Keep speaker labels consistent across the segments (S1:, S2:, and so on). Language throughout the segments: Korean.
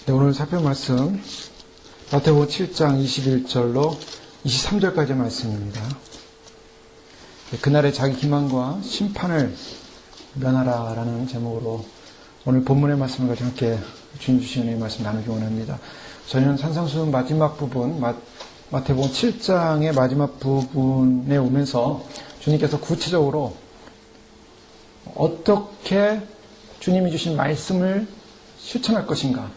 S1: 네, 오늘 살펴볼 말씀 마태복음 7장 21절로 23절까지의 말씀입니다. 네, 그날의 자기 기만과 심판을 면하라라는 제목으로 오늘 본문의 말씀을 가지고 함께 주님 주시는 말씀 나누기 원합니다. 저희는 산상수훈 마지막 부분 마태복음 7장의 마지막 부분에 오면서 주님께서 구체적으로 어떻게 주님이 주신 말씀을 실천할 것인가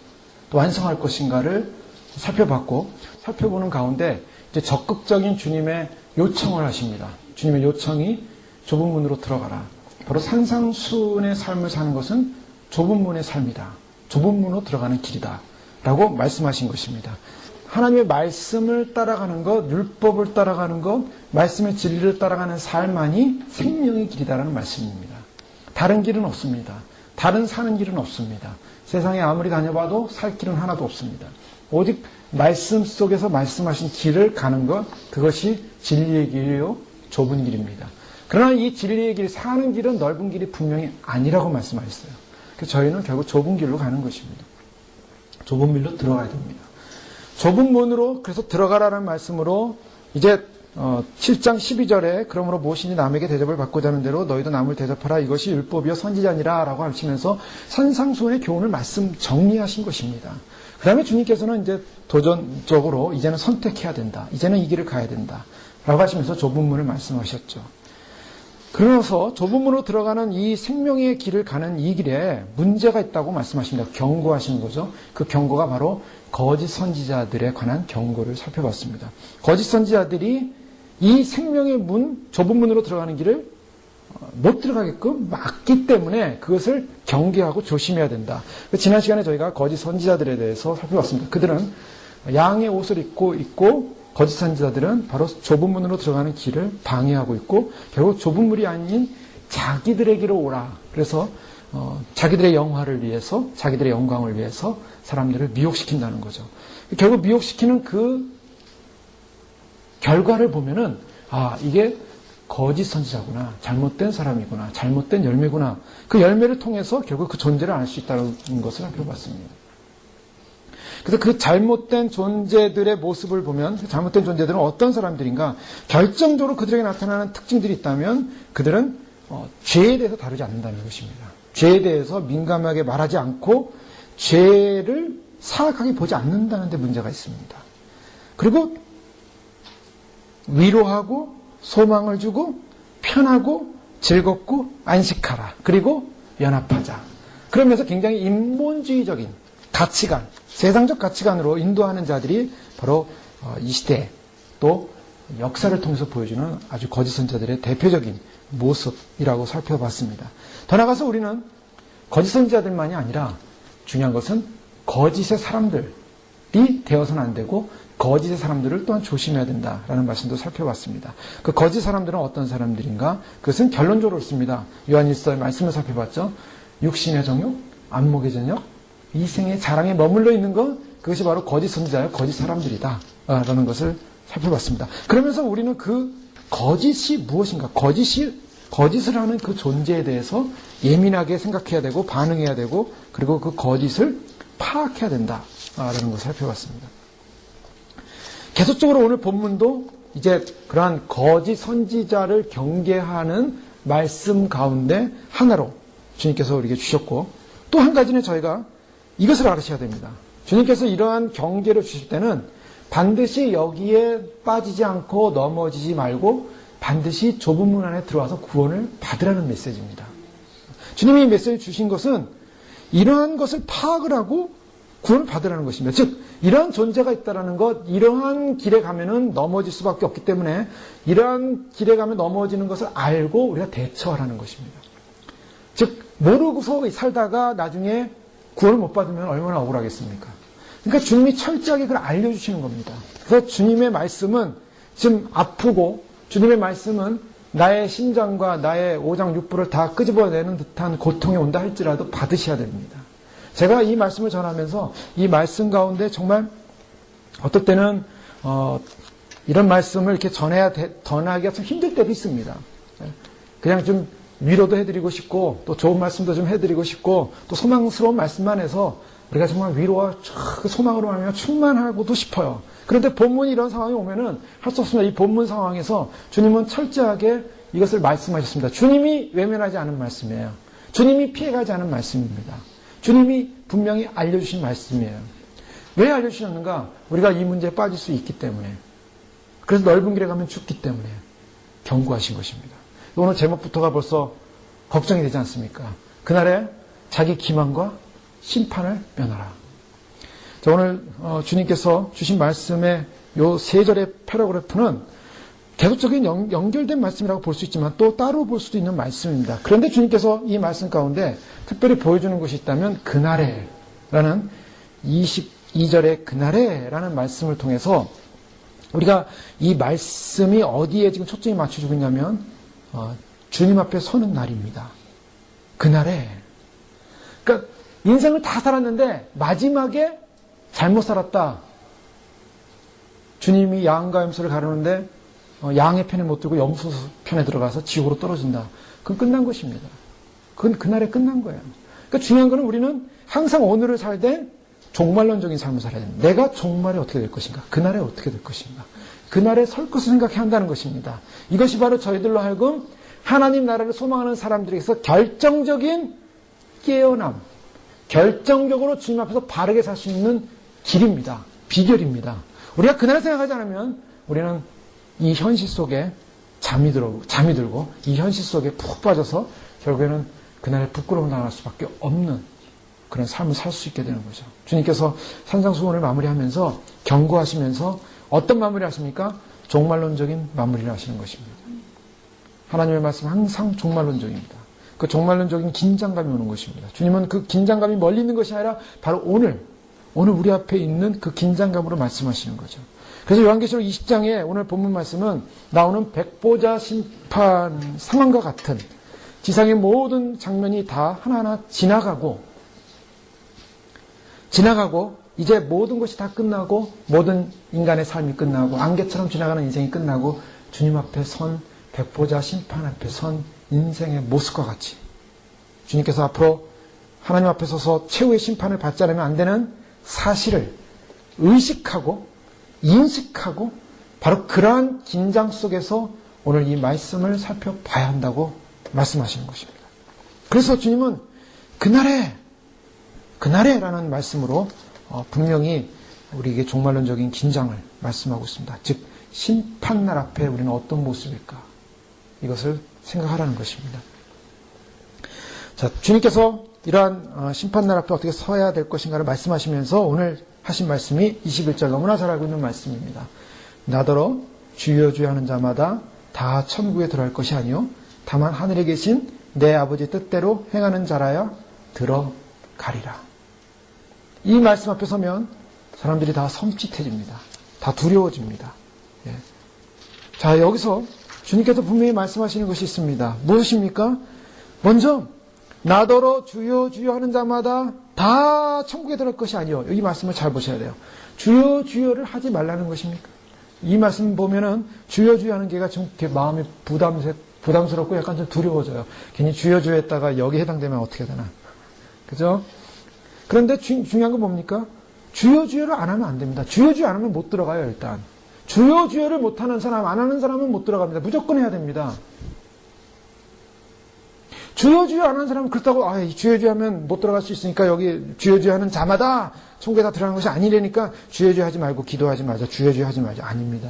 S1: 또 완성할 것인가를 살펴봤고, 살펴보는 가운데 이제 적극적인 주님의 요청을 하십니다. 주님의 요청이 좁은 문으로 들어가라. 바로 산상수훈의 삶을 사는 것은 좁은 문의 삶이다. 좁은 문으로 들어가는 길이다. 라고 말씀하신 것입니다. 하나님의 말씀을 따라가는 것, 율법을 따라가는 것, 말씀의 진리를 따라가는 삶만이 생명의 길이다라는 말씀입니다. 다른 길은 없습니다. 다른 사는 길은 없습니다. 세상에 아무리 다녀봐도 살 길은 하나도 없습니다. 오직 말씀 속에서 말씀하신 길을 가는 것, 그것이 진리의 길이요 좁은 길입니다. 그러나 이 진리의 길, 사는 길은 넓은 길이 분명히 아니라고 말씀하셨어요. 그래서 저희는 결국 좁은 길로 가는 것입니다. 좁은 길로 들어가야 됩니다. 좁은 문으로 그래서 들어가라는 말씀으로 이제 7장 12절에 그러므로 무엇이니 남에게 대접을 받고자 하는 대로 너희도 남을 대접하라. 이것이 율법이요 선지자니라 라고 하시면서 산상수훈의 교훈을 말씀 정리하신 것입니다. 그 다음에 주님께서는 이제 도전적으로 이제는 선택해야 된다. 이제는 이 길을 가야 된다. 라고 하시면서 좁은 문을 말씀하셨죠. 그러면서 좁은 문으로 들어가는 이 생명의 길을 가는 이 길에 문제가 있다고 말씀하십니다. 경고하시는 거죠. 그 경고가 바로 거짓 선지자들에 관한 경고를 살펴봤습니다. 거짓 선지자들이 이 생명의 문, 좁은 문으로 들어가는 길을 못 들어가게끔 막기 때문에 그것을 경계하고 조심해야 된다. 지난 시간에 저희가 거짓 선지자들에 대해서 살펴봤습니다. 그들은 양의 옷을 입고 있고 거짓 선지자들은 바로 좁은 문으로 들어가는 길을 방해하고 있고 결국 좁은 문이 아닌 자기들에게로 오라. 그래서 자기들의 영화를 위해서, 자기들의 영광을 위해서 사람들을 미혹시킨다는 거죠. 결국 미혹시키는 그 결과를 보면은 이게 거짓 선지자구나, 잘못된 사람이구나, 잘못된 열매구나. 그 열매를 통해서 결국 그 존재를 알 수 있다는 것을 살펴봤습니다. 그래서 그 잘못된 존재들의 모습을 보면 잘못된 존재들은 어떤 사람들인가, 결정적으로 그들에게 나타나는 특징들이 있다면 그들은 죄에 대해서 다루지 않는다는 것입니다. 죄에 대해서 민감하게 말하지 않고 죄를 사악하게 보지 않는다는 데 문제가 있습니다. 그리고 위로하고 소망을 주고 편하고 즐겁고 안식하라. 그리고 연합하자. 그러면서 굉장히 인본주의적인 가치관, 세상적 가치관으로 인도하는 자들이 바로 이 시대 또 역사를 통해서 보여주는 아주 거짓 선지자들의 대표적인 모습이라고 살펴봤습니다. 더 나아가서 우리는 거짓 선지자들만이 아니라 중요한 것은 거짓의 사람들이 되어서는 안 되고 거짓의 사람들을 또한 조심해야 된다라는 말씀도 살펴봤습니다. 그 거짓 사람들은 어떤 사람들인가? 그것은 결론적으로 옳습니다. 요한일서의 말씀을 살펴봤죠. 육신의 정욕, 안목의 정욕, 이생의 자랑에 머물러 있는 것, 그것이 바로 거짓 선지자요 거짓 사람들이다 라는 것을 살펴봤습니다. 그러면서 우리는 그 거짓이 무엇인가, 거짓을 하는 그 존재에 대해서 예민하게 생각해야 되고 반응해야 되고 그리고 그 거짓을 파악해야 된다라는 것을 살펴봤습니다. 계속적으로 오늘 본문도 이제 그러한 거짓 선지자를 경계하는 말씀 가운데 하나로 주님께서 우리에게 주셨고, 또 한 가지는 저희가 이것을 알으셔야 됩니다. 주님께서 이러한 경계를 주실 때는 반드시 여기에 빠지지 않고 넘어지지 말고 반드시 좁은 문 안에 들어와서 구원을 받으라는 메시지입니다. 주님이 이 메시지를 주신 것은 이러한 것을 파악을 하고 구원을 받으라는 것입니다. 즉 이러한 존재가 있다는 것, 이러한 길에 가면은 넘어질 수밖에 없기 때문에 이러한 길에 가면 넘어지는 것을 알고 우리가 대처하라는 것입니다. 즉 모르고서 살다가 나중에 구원을 못 받으면 얼마나 억울하겠습니까? 그러니까 주님이 철저하게 그걸 알려주시는 겁니다. 그래서 주님의 말씀은 지금 아프고 주님의 말씀은 나의 심장과 나의 오장 육부를 다 끄집어내는 듯한 고통이 온다 할지라도 받으셔야 됩니다. 제가 이 말씀을 전하면서 이 말씀 가운데 정말 어떨 때는 이런 말씀을 이렇게 전하기가 참 힘들 때도 있습니다. 그냥 좀 위로도 해드리고 싶고 또 좋은 말씀도 좀 해드리고 싶고 또 소망스러운 말씀만 해서 우리가 정말 위로와 소망으로 하면 충만하고도 싶어요. 그런데 본문이 이런 상황이 오면은 할 수 없습니다. 이 본문 상황에서 주님은 철저하게 이것을 말씀하셨습니다. 주님이 외면하지 않은 말씀이에요. 주님이 피해가지 않은 말씀입니다. 주님이 분명히 알려주신 말씀이에요. 왜 알려주셨는가? 우리가 이 문제에 빠질 수 있기 때문에. 그래서 넓은 길에 가면 죽기 때문에 경고하신 것입니다. 오늘 제목부터가 벌써 걱정이 되지 않습니까? 그날에 자기 기만과 심판을 면하라. 자, 오늘 주님께서 주신 말씀의 요 세 절의 패러그래프는 계속적인 연결된 말씀이라고 볼 수 있지만 또 따로 볼 수도 있는 말씀입니다. 그런데 주님께서 이 말씀 가운데 특별히 보여주는 것이 있다면 그날에 라는 22절의 그날에 라는 말씀을 통해서 우리가 이 말씀이 어디에 지금 초점이 맞춰지고 있냐면 주님 앞에 서는 날입니다. 그날에. 그러니까 인생을 다 살았는데 마지막에 잘못 살았다. 주님이 양과 염소를 가르는데 양의 편에 못 들고 염소 편에 들어가서 지옥으로 떨어진다. 그건 끝난 것입니다. 그건 그날에 끝난 거예요. 그러니까 중요한 거는 우리는 항상 오늘을 살되 종말론적인 삶을 살아야 됩니다. 내가 종말에 어떻게 될 것인가? 그날에 어떻게 될 것인가? 그날에 설 것을 생각해야 한다는 것입니다. 이것이 바로 저희들로 하여금 하나님 나라를 소망하는 사람들에게서 결정적인 깨어남, 결정적으로 주님 앞에서 바르게 살 수 있는 길입니다. 비결입니다. 우리가 그날 생각하지 않으면 우리는 이 현실 속에 잠이 들고 이 현실 속에 푹 빠져서 결국에는 그날에 부끄러움 당할 수밖에 없는 그런 삶을 살 수 있게 되는 거죠. 주님께서 산상수훈을 마무리하면서 경고하시면서 어떤 마무리 하십니까? 종말론적인 마무리를 하시는 것입니다. 하나님의 말씀은 항상 종말론적입니다. 그 종말론적인 긴장감이 오는 것입니다. 주님은 그 긴장감이 멀리 있는 것이 아니라 바로 오늘 우리 앞에 있는 그 긴장감으로 말씀하시는 거죠. 그래서 요한계시록 20장에 오늘 본문 말씀은 나오는 백보자 심판 상황과 같은 지상의 모든 장면이 다 하나하나 지나가고 이제 모든 것이 다 끝나고 모든 인간의 삶이 끝나고 안개처럼 지나가는 인생이 끝나고 주님 앞에 선 백보자 심판 앞에 선 인생의 모습과 같이 주님께서 앞으로 하나님 앞에 서서 최후의 심판을 받지 않으면 안 되는 사실을 의식하고 인식하고 바로 그러한 긴장 속에서 오늘 이 말씀을 살펴봐야 한다고 말씀하시는 것입니다. 그래서 주님은 그날에라는 말씀으로 분명히 우리에게 종말론적인 긴장을 말씀하고 있습니다. 즉 심판날 앞에 우리는 어떤 모습일까? 이것을 생각하라는 것입니다. 자, 주님께서 이러한 심판날 앞에 어떻게 서야 될 것인가를 말씀하시면서 오늘 하신 말씀이 21절 너무나 잘 알고 있는 말씀입니다. 나더러 주여 주여 하는 자마다 다 천국에 들어갈 것이 아니요 다만 하늘에 계신 내 아버지 뜻대로 행하는 자라야 들어가리라. 이 말씀 앞에 서면 사람들이 다 섬찟해집니다. 다 두려워집니다. 예. 자, 여기서 주님께서 분명히 말씀하시는 것이 있습니다. 무엇입니까? 먼저 나더러 주여 주여 하는 자마다 다 천국에 들어갈 것이 아니요. 이 말씀을 잘 보셔야 돼요. 주여 주여를 하지 말라는 것입니까? 이 말씀 보면은 주여 주여 하는 게가 좀 이렇게 마음이 부담스럽고 약간 좀 두려워져요. 괜히 주여 주여 했다가 여기 해당되면 어떻게 되나. 그죠? 그런데 중요한 건 뭡니까? 주여 주여를 안 하면 안 됩니다. 주여 주여 안 하면 못 들어가요, 일단. 주여 주여를 못 하는 사람, 안 하는 사람은 못 들어갑니다. 무조건 해야 됩니다. 주여 주여 안 하는 사람은 그렇다고 주여 주여 하면 못 들어갈 수 있으니까 여기 주여 주여 하는 자마다 천국에 다 들어가는 것이 아니라니까 주여 주여 하지 말고 기도하지 말자. 주여 주여 하지 말자. 아닙니다.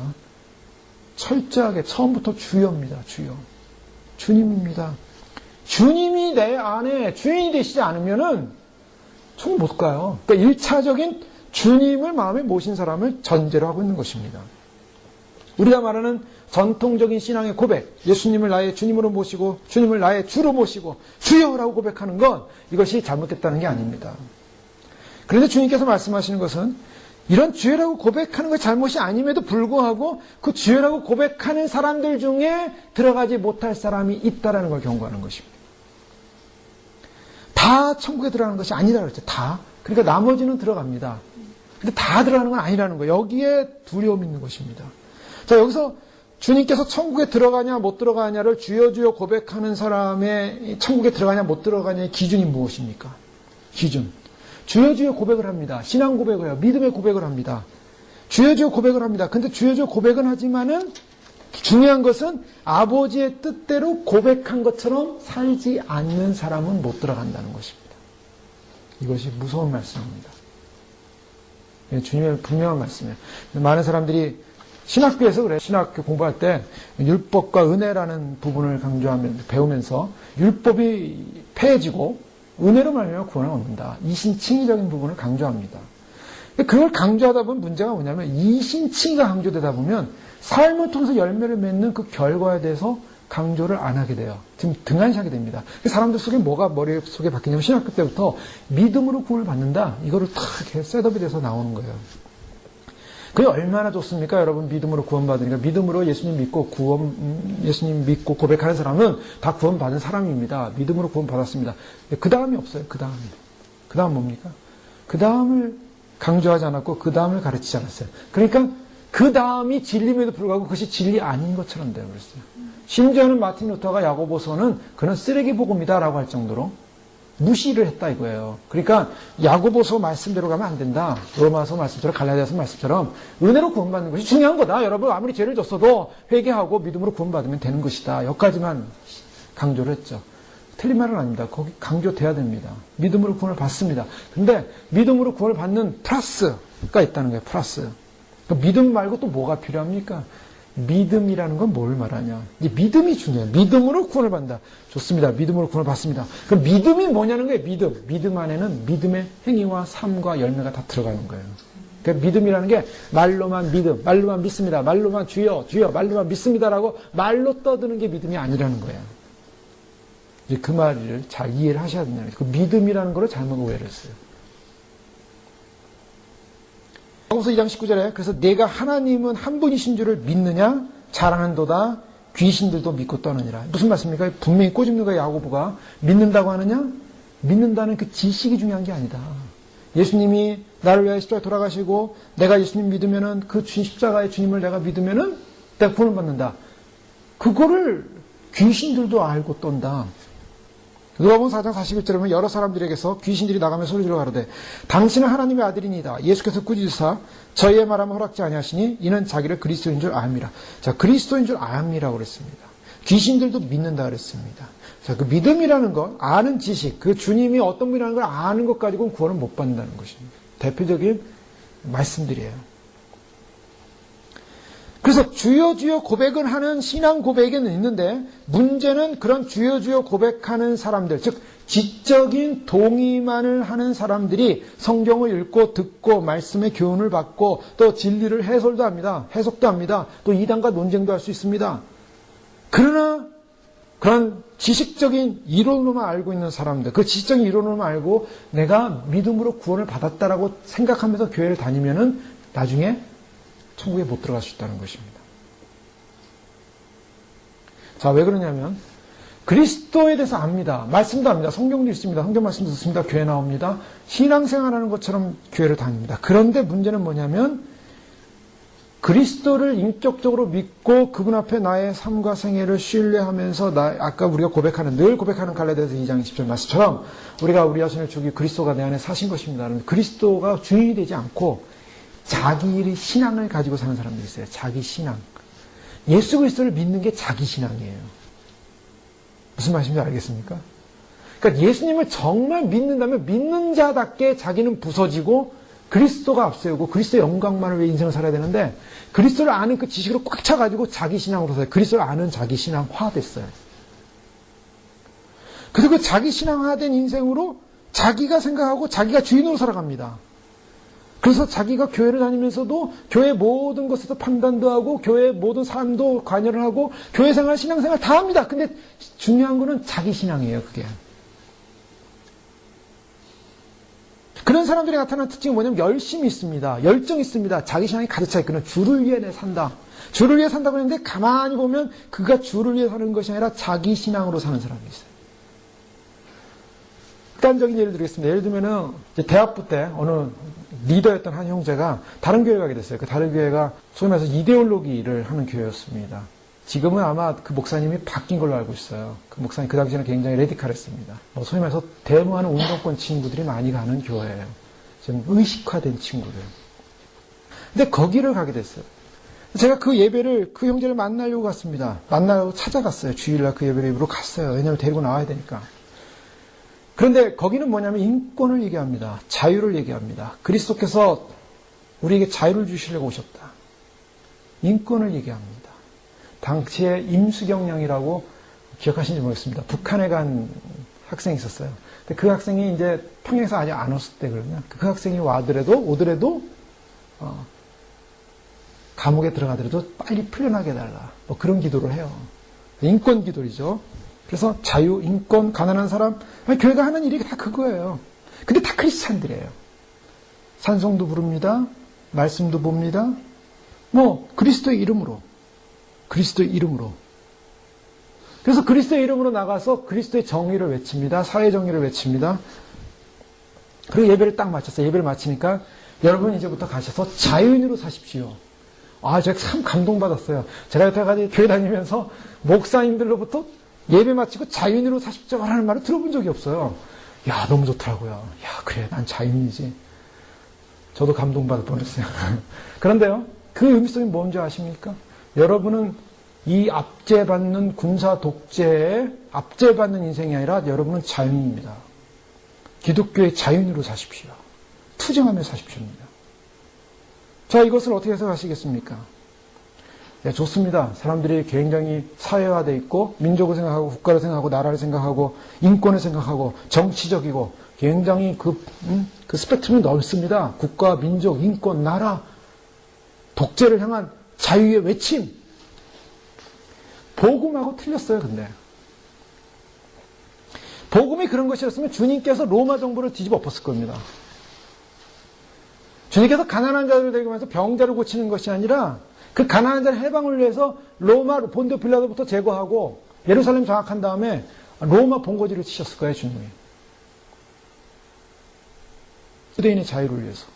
S1: 철저하게 처음부터 주여입니다. 주여. 주님입니다. 주님이 내 안에 주인이 되시지 않으면은 천국 못 가요. 그러니까 1차적인 주님을 마음에 모신 사람을 전제로 하고 있는 것입니다. 우리가 말하는 전통적인 신앙의 고백, 예수님을 나의 주님으로 모시고 주님을 나의 주로 모시고 주여라고 고백하는 건 이것이 잘못됐다는 게 아닙니다. 그런데 주님께서 말씀하시는 것은 이런 주여라고 고백하는 것이 잘못이 아님에도 불구하고 그 주여라고 고백하는 사람들 중에 들어가지 못할 사람이 있다라는 걸 경고하는 것입니다. 다 천국에 들어가는 것이 아니라고 그랬죠. 다. 그러니까 나머지는 들어갑니다. 근데 다 들어가는 건 아니라는 거예요. 여기에 두려움이 있는 것입니다. 자, 여기서 주님께서 천국에 들어가냐 못 들어가냐를 주여 주여 고백하는 사람의 천국에 들어가냐 못 들어가냐의 기준이 무엇입니까? 기준. 주여 주여 고백을 합니다. 신앙 고백을 해요. 믿음의 고백을 합니다. 주여 주여 고백을 합니다. 근데 주여 주여 고백은 하지만은 중요한 것은 아버지의 뜻대로 고백한 것처럼 살지 않는 사람은 못 들어간다는 것입니다. 이것이 무서운 말씀입니다. 주님의 분명한 말씀이에요. 많은 사람들이 신학교에서 그래요. 신학교 공부할 때 율법과 은혜라는 부분을 강조하면서 배우면서 율법이 폐해지고 은혜로 말미암아 구원을 얻는다. 이신칭의적인 부분을 강조합니다. 그걸 강조하다 보면 문제가 뭐냐면 이신칭의가 강조되다 보면 삶을 통해서 열매를 맺는 그 결과에 대해서 강조를 안 하게 돼요. 지금 등한시하게 됩니다. 사람들 속에 뭐가 머릿속에 바뀌냐면 신학교 때부터 믿음으로 구원을 받는다. 이거를 탁 이렇게 셋업이 돼서 나오는 거예요. 그게 얼마나 좋습니까? 여러분 믿음으로 구원받으니까 믿음으로 예수님 믿고 고백하는 사람은 다 구원받은 사람입니다. 믿음으로 구원받았습니다. 그 다음이 없어요. 그 다음 뭡니까? 그 다음을 강조하지 않았고 그 다음을 가르치지 않았어요. 그러니까 그 다음이 진리임에도 불구하고 그것이 진리 아닌 것처럼 되어버렸어요. 심지어는 마틴 루터가 야고보서는 그는 쓰레기 복음이다 라고 할 정도로 무시를 했다 이거예요. 그러니까 야고보서 말씀대로 가면 안 된다. 로마서 말씀처럼 갈라디아서 말씀처럼 은혜로 구원받는 것이 중요한 거다. 여러분 아무리 죄를 졌어도 회개하고 믿음으로 구원받으면 되는 것이다. 여기까지만 강조를 했죠. 틀린 말은 아닙니다. 거기 강조돼야 됩니다. 믿음으로 구원을 받습니다. 근데 믿음으로 구원을 받는 플러스가 있다는 거예요. 플러스. 믿음 말고 또 뭐가 필요합니까? 믿음이라는 건 뭘 말하냐? 이제 믿음이 중요해요. 믿음으로 구원을 받는다. 좋습니다. 믿음으로 구원을 받습니다. 그럼 믿음이 뭐냐는 거예요. 믿음. 믿음 안에는 믿음의 행위와 삶과 열매가 다 들어가는 거예요. 그러니까 믿음이라는 게 말로만 믿음, 말로만 믿습니다. 말로만 주여, 주여, 말로만 믿습니다라고 말로 떠드는 게 믿음이 아니라는 거예요. 이제 그 말을 잘 이해를 하셔야 된다는 거예요. 그 믿음이라는 거를 잘못 오해를 했어요. 야고보서 2장 19절에 그래서 내가 하나님은 한 분이신 줄을 믿느냐 잘하는도다 귀신들도 믿고 떠느니라. 무슨 말씀입니까? 분명히 꼬집는 거예요. 야고보가 믿는다고 하느냐? 믿는다는 그 지식이 중요한 게 아니다. 예수님이 나를 위하여 십자가에 돌아가시고 내가 예수님 믿으면은 그 십자가의 주님을 내가 믿으면은 내가 구원을 받는다. 그거를 귀신들도 알고 떤다. 누가복음 4장 41절에 보면 여러 사람들에게서 귀신들이 나가며 소리질러 가로되 당신은 하나님의 아들이니이다. 예수께서 꾸짖으사 저희의 말하면 허락지 아니하시니 이는 자기를 그리스도인 줄 압니다. 자, 그리스도인 줄 압니라고 그랬습니다. 귀신들도 믿는다 그랬습니다. 자, 그 믿음이라는 것, 아는 지식, 그 주님이 어떤 분이라는 걸 아는 것 가지고는 구원을 못 받는다는 것입니다. 대표적인 말씀들이에요. 그래서 주여 주여 고백을 하는 신앙 고백에는 있는데 문제는 그런 주여 주여 고백하는 사람들, 즉 지적인 동의만을 하는 사람들이 성경을 읽고 듣고 말씀의 교훈을 받고 또 진리를 해석도 합니다. 또 이단과 논쟁도 할 수 있습니다. 그러나 그런 지식적인 이론으로만 알고 있는 사람들, 그 지식적인 이론으로만 알고 내가 믿음으로 구원을 받았다라고 생각하면서 교회를 다니면은 나중에 천국에 못 들어갈 수 있다는 것입니다. 자, 왜 그러냐면 그리스도에 대해서 압니다. 말씀도 압니다. 성경도 있습니다. 성경 말씀도 듣습니다. 교회 나옵니다. 신앙생활하는 것처럼 교회를 다닙니다. 그런데 문제는 뭐냐면 그리스도를 인격적으로 믿고 그분 앞에 나의 삶과 생애를 신뢰하면서 아까 우리가 늘 고백하는 갈라디아서 2장 20절 말씀처럼 우리가 우리 자신을 죽이 그리스도가 내 안에 사신 것입니다. 그리스도가 주인이 되지 않고 자기의 신앙을 가지고 사는 사람들이 있어요. 자기 신앙. 예수 그리스도를 믿는 게 자기 신앙이에요. 무슨 말씀인지 알겠습니까? 그러니까 예수님을 정말 믿는다면 믿는 자답게 자기는 부서지고 그리스도가 앞세우고 그리스도의 영광만을 위해 인생을 살아야 되는데 그리스도를 아는 그 지식으로 꽉 차가지고 자기 신앙으로 살아요. 그리스도를 아는 자기 신앙화 됐어요. 그래서 그 자기 신앙화된 인생으로 자기가 생각하고 자기가 주인으로 살아갑니다. 그래서 자기가 교회를 다니면서도 교회 모든 것에서 판단도 하고 교회 모든 삶도 관여를 하고 교회 생활, 신앙생활 다 합니다. 근데 중요한 거는 자기 신앙이에요. 그게. 그런 사람들이 나타나는 특징이 뭐냐면 열심이 있습니다. 열정이 있습니다. 자기 신앙이 가득 차 있거든. 주를 위해 산다. 주를 위해 산다고 했는데 가만히 보면 그가 주를 위해 사는 것이 아니라 자기 신앙으로 사는 사람이 있어요. 극단적인 예를 들겠습니다. 예를 들면은 이제 대학부 때 어느 리더였던 한 형제가 다른 교회 가게 됐어요. 그 다른 교회가 소위 말해서 이데올로기를 하는 교회였습니다. 지금은 아마 그 목사님이 바뀐 걸로 알고 있어요. 그 목사님 그 당시에는 굉장히 레디칼했습니다. 소위 말해서 대무하는 운동권 친구들이 많이 가는 교회예요. 좀 의식화된 친구들. 근데 거기를 가게 됐어요. 제가 그 예배를, 그 형제를 만나려고 갔습니다. 만나려고 찾아갔어요. 주일날 그 예배로 갔어요. 왜냐하면 데리고 나와야 되니까. 그런데 거기는 뭐냐면 인권을 얘기합니다. 자유를 얘기합니다. 그리스도께서 우리에게 자유를 주시려고 오셨다. 인권을 얘기합니다. 당시에 임수경 양이라고 기억하시는지 모르겠습니다. 북한에 간 학생이 있었어요. 근데 그 학생이 이제 평양에서 아직 안 왔을 때 그러냐. 그 학생이 오더라도 감옥에 들어가더라도 빨리 풀려나게 해달라. 뭐 그런 기도를 해요. 인권 기도이죠. 그래서 자유, 인권, 가난한 사람, 교회가 하는 일이 다 그거예요. 근데 다 크리스찬들이에요. 찬송도 부릅니다. 말씀도 봅니다. 뭐 그리스도의 이름으로. 그래서 그리스도의 이름으로 나가서 그리스도의 정의를 외칩니다. 사회 정의를 외칩니다. 그리고 예배를 딱 마쳤어요. 예배를 마치니까 여러분 이제부터 가셔서 자유인으로 사십시오. 제가 참 감동받았어요. 제가 여태까지 교회 다니면서 목사님들로부터 예배 마치고 자유인으로 사십시오 라는 말을 들어본 적이 없어요. 야, 너무 좋더라고요. 야, 그래, 난 자유인이지. 저도 감동받을 뻔했어요. 그런데요, 그 의미성이 뭔지 아십니까? 여러분은 이 압제받는 군사 독재에 압제받는 인생이 아니라 여러분은 자유인입니다. 기독교의 자유인으로 사십시오. 투쟁하며 사십시오입니다. 자, 이것을 어떻게 해석하시겠습니까? 네, 좋습니다. 사람들이 굉장히 사회화되어 있고 민족을 생각하고 국가를 생각하고 나라를 생각하고 인권을 생각하고 정치적이고 굉장히 그 스펙트럼이 넓습니다. 국가, 민족, 인권, 나라, 독재를 향한 자유의 외침. 복음하고 틀렸어요, 근데. 복음이 그런 것이었으면 주님께서 로마 정부를 뒤집어 엎었을 겁니다. 주님께서 가난한 자들을 데리고면서 병자를 고치는 것이 아니라 그 가난한 자의 해방을 위해서 로마 본디오 빌라도부터 제거하고 예루살렘 장악한 다음에 로마 본거지를 치셨을 거예요, 주님이. 유대인의 자유를 위해서.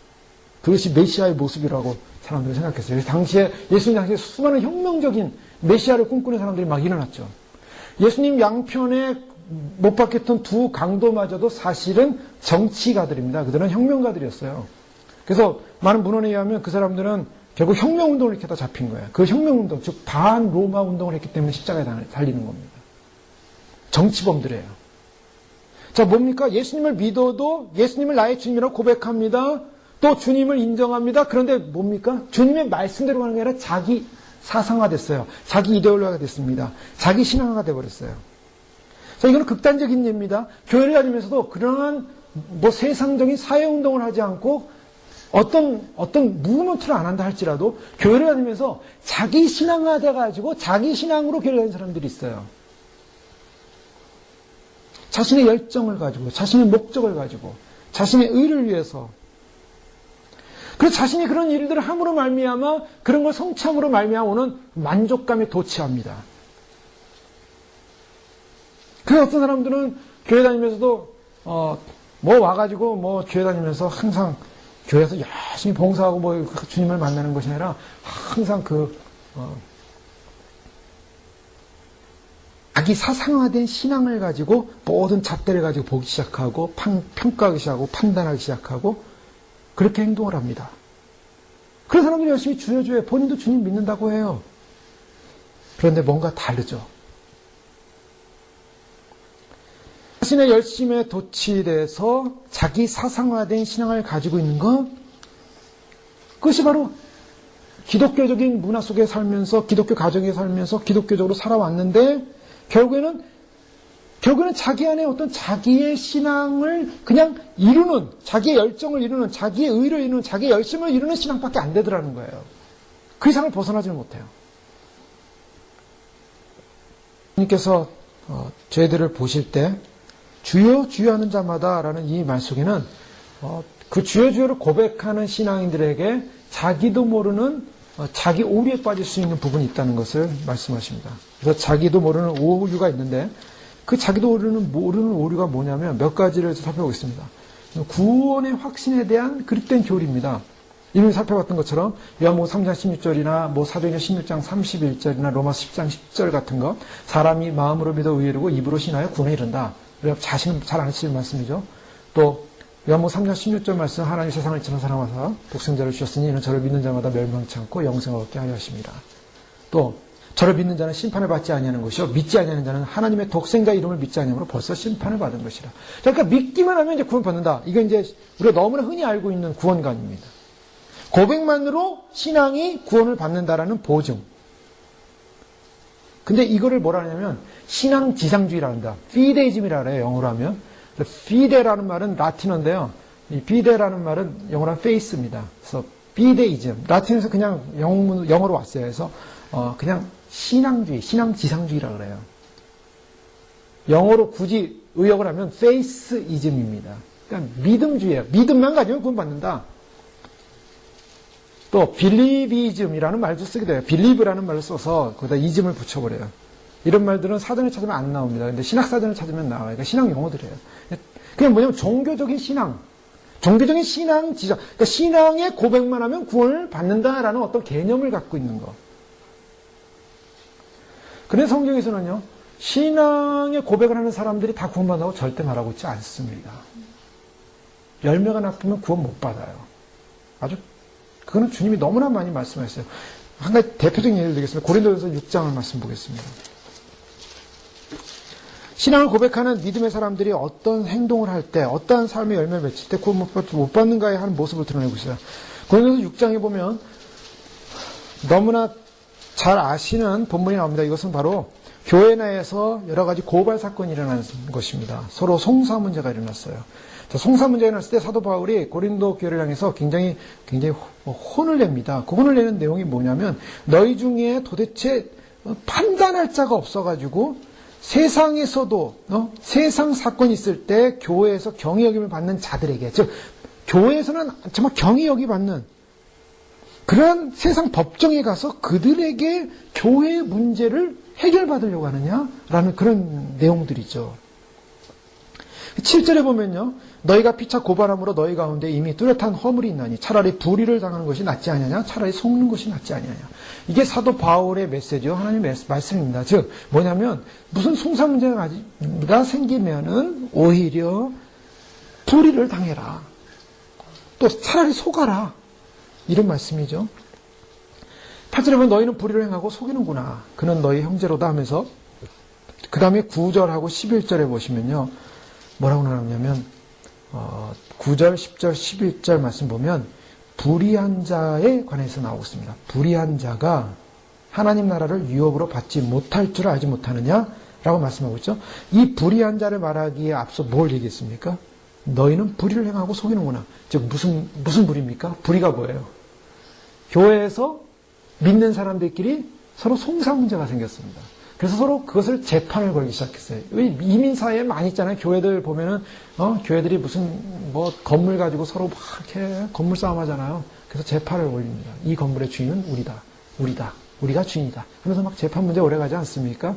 S1: 그것이 메시아의 모습이라고 사람들이 생각했어요. 당시에 예수님 당시에 수많은 혁명적인 메시아를 꿈꾸는 사람들이 막 일어났죠. 예수님 양편에 못 박혔던 두 강도마저도 사실은 정치가들입니다. 그들은 혁명가들이었어요. 그래서 많은 문헌에 의하면 그 사람들은 결국 혁명운동을 일으켜다 잡힌 거예요. 그 혁명운동, 즉 반로마 운동을 했기 때문에 십자가에 달리는 겁니다. 정치범들이에요. 자, 뭡니까? 예수님을 믿어도 예수님을 나의 주님이라고 고백합니다. 또 주님을 인정합니다. 그런데 뭡니까? 주님의 말씀대로 가는 게 아니라 자기 사상화됐어요. 자기 이데올로기가 됐습니다. 자기 신앙화가 돼버렸어요. 자, 이거는 극단적인 예입니다. 교회를 다니면서도 그러한 세상적인 사회운동을 하지 않고 어떤 무브먼트를 안 한다 할지라도 교회를 다니면서 자기 신앙화 돼가지고 자기 신앙으로 교회를 다니는 사람들이 있어요. 자신의 열정을 가지고, 자신의 목적을 가지고, 자신의 의를 위해서. 그래서 자신이 그런 일들을 함으로 말미암아 그런 걸 성취함으로 말미암아 오는 만족감에 도취합니다. 그래서 어떤 사람들은 교회 다니면서도 와가지고 교회 다니면서 항상 교회에서 열심히 봉사하고 주님을 만나는 것이 아니라 항상 자기 사상화된 신앙을 가지고 모든 잣대를 가지고 보기 시작하고 평가하기 시작하고 판단하기 시작하고 그렇게 행동을 합니다. 그런 사람들이 열심히 주여 본인도 주님 믿는다고 해요. 그런데 뭔가 다르죠. 자신의 열심에 도취돼서 자기 사상화된 신앙을 가지고 있는 것, 그것이 바로 기독교적인 문화 속에 살면서 기독교 가정에 살면서 기독교적으로 살아왔는데 결국에는 자기 안에 어떤 자기의 신앙을 그냥 이루는, 자기의 열정을 이루는, 자기의 의를 이루는, 자기의 열심을 이루는 신앙밖에 안 되더라는 거예요. 그 이상을 벗어나지는 못해요. 주님께서 저희들을 보실 때 주여 주여 하는 자마다 라는 이 말 속에는 그 주여 주여를 고백하는 신앙인들에게 자기도 모르는 자기 오류에 빠질 수 있는 부분이 있다는 것을 말씀하십니다. 그래서 자기도 모르는 오류가 있는데 그 자기도 모르는 오류가 뭐냐면 몇 가지를 살펴보겠습니다. 구원의 확신에 대한 그릇된 교리입니다. 이미 살펴봤던 것처럼 요한복음 3장 16절이나 뭐 사도행전 16장 31절이나 로마서 10장 10절 같은 거, 사람이 마음으로 믿어 의에 이르고 입으로 신하여 구원에 이른다. 우리가 자신은 잘 아시는 말씀이죠. 또 요한복음 3장 16절 말씀, 하나님 세상을 지는 사랑하사 독생자를 주셨으니 이는 저를 믿는 자마다 멸망치 않고 영생을 얻게 하려 하십니다. 또 저를 믿는 자는 심판을 받지 아니하는 것이요 믿지 아니하는 자는 하나님의 독생자 이름을 믿지 아니하므로 벌써 심판을 받은 것이라. 그러니까 믿기만 하면 이제 구원받는다. 이건 이제 우리가 너무나 흔히 알고 있는 구원관입니다. 고백만으로 신앙이 구원을 받는다라는 보증. 근데 이거를 뭐라 하냐면 신앙 지상주의라 한다. 피데이즘이라 그래요. 영어로 하면. 피데라는 말은 라틴어인데요. 이 피데라는 말은 영어로 하면 페이스입니다. 그래서 피데이즘. 라틴에서 그냥 영어로 왔어요. 그래서 그냥 신앙주의, 신앙 지상주의라 그래요. 영어로 굳이 의역을 하면 페이스이즘입니다. 그러니까 믿음주의예요. 믿음만 가지면 구원받는다. 또 빌리비즘이라는 말도 쓰게 돼요. 빌리브라는 말을 써서 거기다 이즘을 붙여버려요. 이런 말들은 사전에 찾으면 안 나옵니다. 근데 신학사전을 찾으면 나와요. 그러니까 신학 용어들이에요. 그냥 뭐냐면 종교적인 신앙. 종교적인 신앙 지적. 그러니까 신앙의 고백만 하면 구원을 받는다라는 어떤 개념을 갖고 있는 거. 그래서 성경에서는요, 신앙의 고백을 하는 사람들이 다 구원받는다고 절대 말하고 있지 않습니다. 열매가 나쁘면 구원 못 받아요. 아주 그거는 주님이 너무나 많이 말씀하셨어요. 한 가지 대표적인 예를 들겠습니다. 고린도전서 6장을 말씀 보겠습니다. 신앙을 고백하는 믿음의 사람들이 어떤 행동을 할 때, 어떠한 삶의 열매를 맺힐 때 구원 못 받는가에 하는 모습을 드러내고 있어요. 고린도전서 6장에 보면 너무나 잘 아시는 본문이 나옵니다. 이것은 바로 교회 내에서 여러 가지 고발 사건이 일어나는 것입니다. 서로 송사 문제가 일어났어요. 송사 문제가 일어났을 때 사도 바울이 고린도 교회를 향해서 굉장히 혼을 냅니다. 그 혼을 내는 내용이 뭐냐면 너희 중에 도대체 판단할 자가 없어가지고 세상에서도 세상 사건이 있을 때 교회에서 경외 여김을 받는 자들에게, 즉 교회에서는 정말 경외 여김 받는 그러한 세상 법정에 가서 그들에게 교회의 문제를 해결받으려고 하느냐라는 그런 내용들이죠. 7절에 보면요, 너희가 피차 고발함으로 너희 가운데 이미 뚜렷한 허물이 있나니 차라리 불의를 당하는 것이 낫지 아니하냐, 차라리 속는 것이 낫지 아니하냐. 이게 사도 바울의 메시지요, 하나님의 말씀입니다. 즉 뭐냐면 무슨 송사 문제가 생기면은 오히려 불의를 당해라, 또 차라리 속아라, 이런 말씀이죠. 8절에 보면 너희는 불의를 행하고 속이는구나, 그는 너희 형제로다 하면서 그 다음에 9절하고 11절에 보시면요, 뭐라고 나오냐면 9절, 10절, 11절 말씀 보면 불의한 자에 관해서 나오고 있습니다. 불의한 자가 하나님 나라를 유업으로 받지 못할 줄 알지 못하느냐라고 말씀하고 있죠. 이 불의한 자를 말하기에 앞서 뭘 얘기했습니까? 너희는 불의를 행하고 속이는구나. 즉 무슨 불의입니까? 불의가 뭐예요? 교회에서 믿는 사람들끼리 서로 송사 문제가 생겼습니다. 그래서 서로 그것을 재판을 걸기 시작했어요. 이민사회에 많이 있잖아요. 교회들 보면은 교회들이 무슨 건물 가지고 서로 막 이렇게 건물 싸움 하잖아요. 그래서 재판을 올립니다. 이 건물의 주인은 우리다. 우리가 주인이다. 그래서 막 재판 문제 오래 가지 않습니까?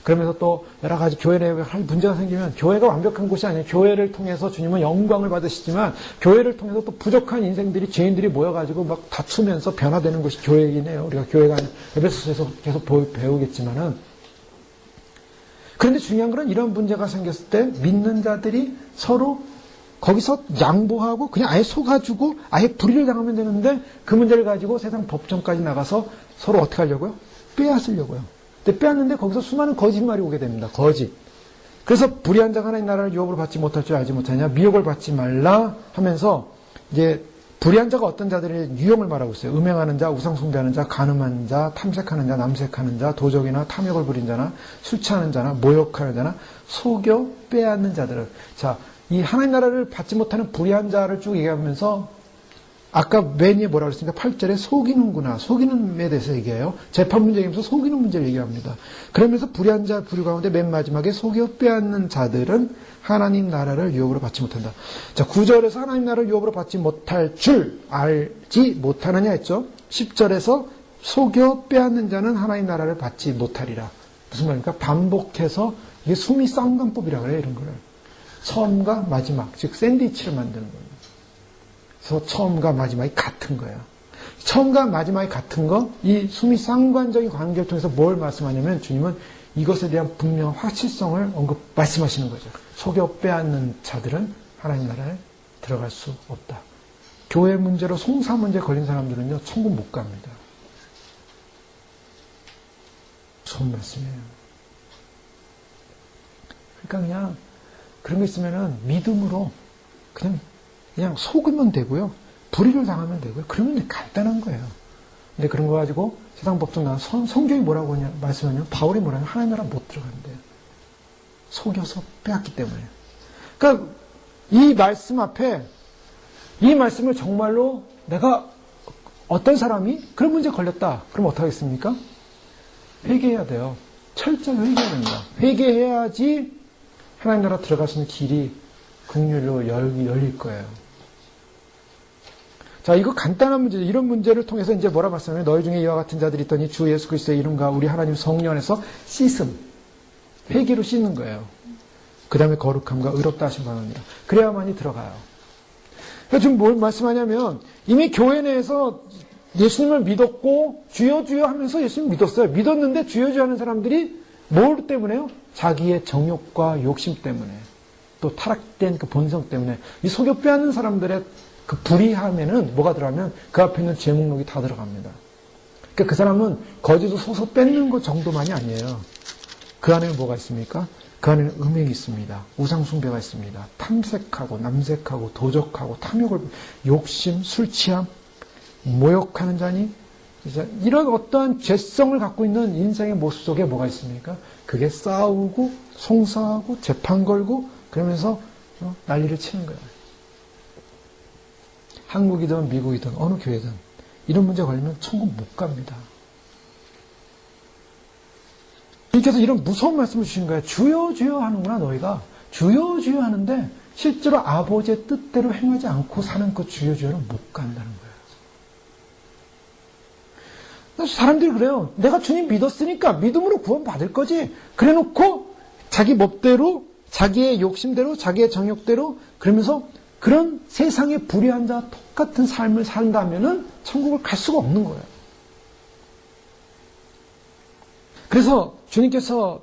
S1: 그러면서 또 여러 가지 교회 내에 문제가 생기면 교회가 완벽한 곳이 아니에요. 교회를 통해서 주님은 영광을 받으시지만 교회를 통해서 또 부족한 인생들이, 죄인들이 모여가지고 막 다투면서 변화되는 것이 교회이긴 해요. 우리가 교회가 에베소서에서 계속 배우겠지만은. 그런데 중요한 건 이런 문제가 생겼을 때 믿는 자들이 서로 거기서 양보하고 그냥 아예 속아주고 아예 불의를 당하면 되는데 그 문제를 가지고 세상 법정까지 나가서 서로 어떻게 하려고요? 빼앗으려고요. 근데 빼앗는데 거기서 수많은 거짓말이 오게 됩니다. 거짓. 그래서 불의한 자가 하나님 나라를 유업으로 받지 못할 줄 알지 못하냐, 미혹을 받지 말라 하면서 이제 불의한 자가 어떤 자들의 유형을 말하고 있어요. 음행하는 자, 우상 숭배하는 자, 간음하는 자, 탐색하는 자, 남색하는 자, 도적이나 탐욕을 부린 자나, 술 취하는 자나, 모욕하는 자나, 속여 빼앗는 자들을. 자, 이 하나님 나라를 받지 못하는 불의한 자를 쭉 얘기하면서 아까 맨 위에 뭐라고 그랬습니까? 8절에 속이는구나. 속이는에 대해서 얘기해요. 재판 문제 얘기하면서 속이는 문제를 얘기합니다. 그러면서 불의한 자, 불의 가운데 맨 마지막에 속여 빼앗는 자들은 하나님 나라를 유업으로 받지 못한다. 자, 9절에서 하나님 나라를 유업으로 받지 못할 줄 알지 못하느냐 했죠. 10절에서 속여 빼앗는 자는 하나님 나라를 받지 못하리라. 무슨 말입니까? 반복해서 이게 수미쌍관법이라고 그래요, 이런 거를. 처음과 마지막, 즉 샌드위치를 만드는 거예요. 그래서 처음과 마지막이 같은 거예요. 처음과 마지막이 같은 거, 이 수미상관적인 관계를 통해서 뭘 말씀하냐면 주님은 이것에 대한 분명한 확실성을 말씀하시는 거죠. 속여 빼앗는 자들은 하나님 나라에 들어갈 수 없다. 교회 문제로 송사 문제에 걸린 사람들은요, 천국 못 갑니다. 무서운 말씀이에요. 그러니까 그냥 그런 거 있으면은 믿음으로 그냥 속으면 되고요. 불의를 당하면 되고요. 그러면 간단한 거예요. 근데 그런 거 가지고 세상 법정 나와 성경이 뭐라고 말씀하냐면 바울이 뭐라냐면 하나님 나라 못 들어간대요. 속여서 빼앗기 때문에. 그러니까 이 말씀 앞에 이 말씀을 정말로 내가 어떤 사람이 그런 문제에 걸렸다. 그럼 어떡하겠습니까? 회개해야 돼요. 철저히 회개해야 됩니다. 회개해야지 하나님 나라 들어갈 수 있는 길이 긍휼로 열릴 거예요. 자, 이거 간단한 문제, 이런 문제를 통해서 이제 뭐라 말씀하냐면 너희 중에 이와 같은 자들이 있더니 주 예수 그리스도의 이름과 우리 하나님 성령 안에서 씻음, 회개로 씻는 거예요. 그 다음에 거룩함과 의롭다 하심 바랍니다. 그래야만이 들어가요. 그러니까 지금 뭘 말씀하냐면 이미 교회 내에서 예수님을 믿었고 주여 주여 하면서 예수님 믿었어요. 믿었는데 주여 주여 하는 사람들이 뭘 때문에요? 자기의 정욕과 욕심 때문에 또 타락된 그 본성 때문에 이 속여 빼앗는 사람들의 그 불의함에는 뭐가 들어가면 그 앞에 있는 죄 목록이 다 들어갑니다. 그러니까 그 사람은 거짓으로 소소 뺏는 것 정도만이 아니에요. 그 안에는 뭐가 있습니까? 그 안에는 음행이 있습니다. 우상숭배가 있습니다. 탐색하고 남색하고 도적하고 탐욕을 욕심, 술취함, 모욕하는 자니 이런 어떠한 죄성을 갖고 있는 인생의 모습 속에 뭐가 있습니까? 그게 싸우고 송사하고 재판 걸고 그러면서 난리를 치는 거예요. 한국이든 미국이든 어느 교회든 이런 문제 걸리면 천국 못 갑니다. 주님께서 이런 무서운 말씀을 주신 거예요. 주여 주여 하는구나 너희가. 주여 주여 하는데 실제로 아버지의 뜻대로 행하지 않고 사는 그 주여 주여는 못 간다는 거예요. 그래서 사람들이 그래요. 내가 주님 믿었으니까 믿음으로 구원받을 거지. 그래놓고 자기 멋대로 자기의 욕심대로 자기의 정욕대로 그러면서 그런 세상에 불의한 자와 똑같은 삶을 산다면은 천국을 갈 수가 없는 거예요. 그래서 주님께서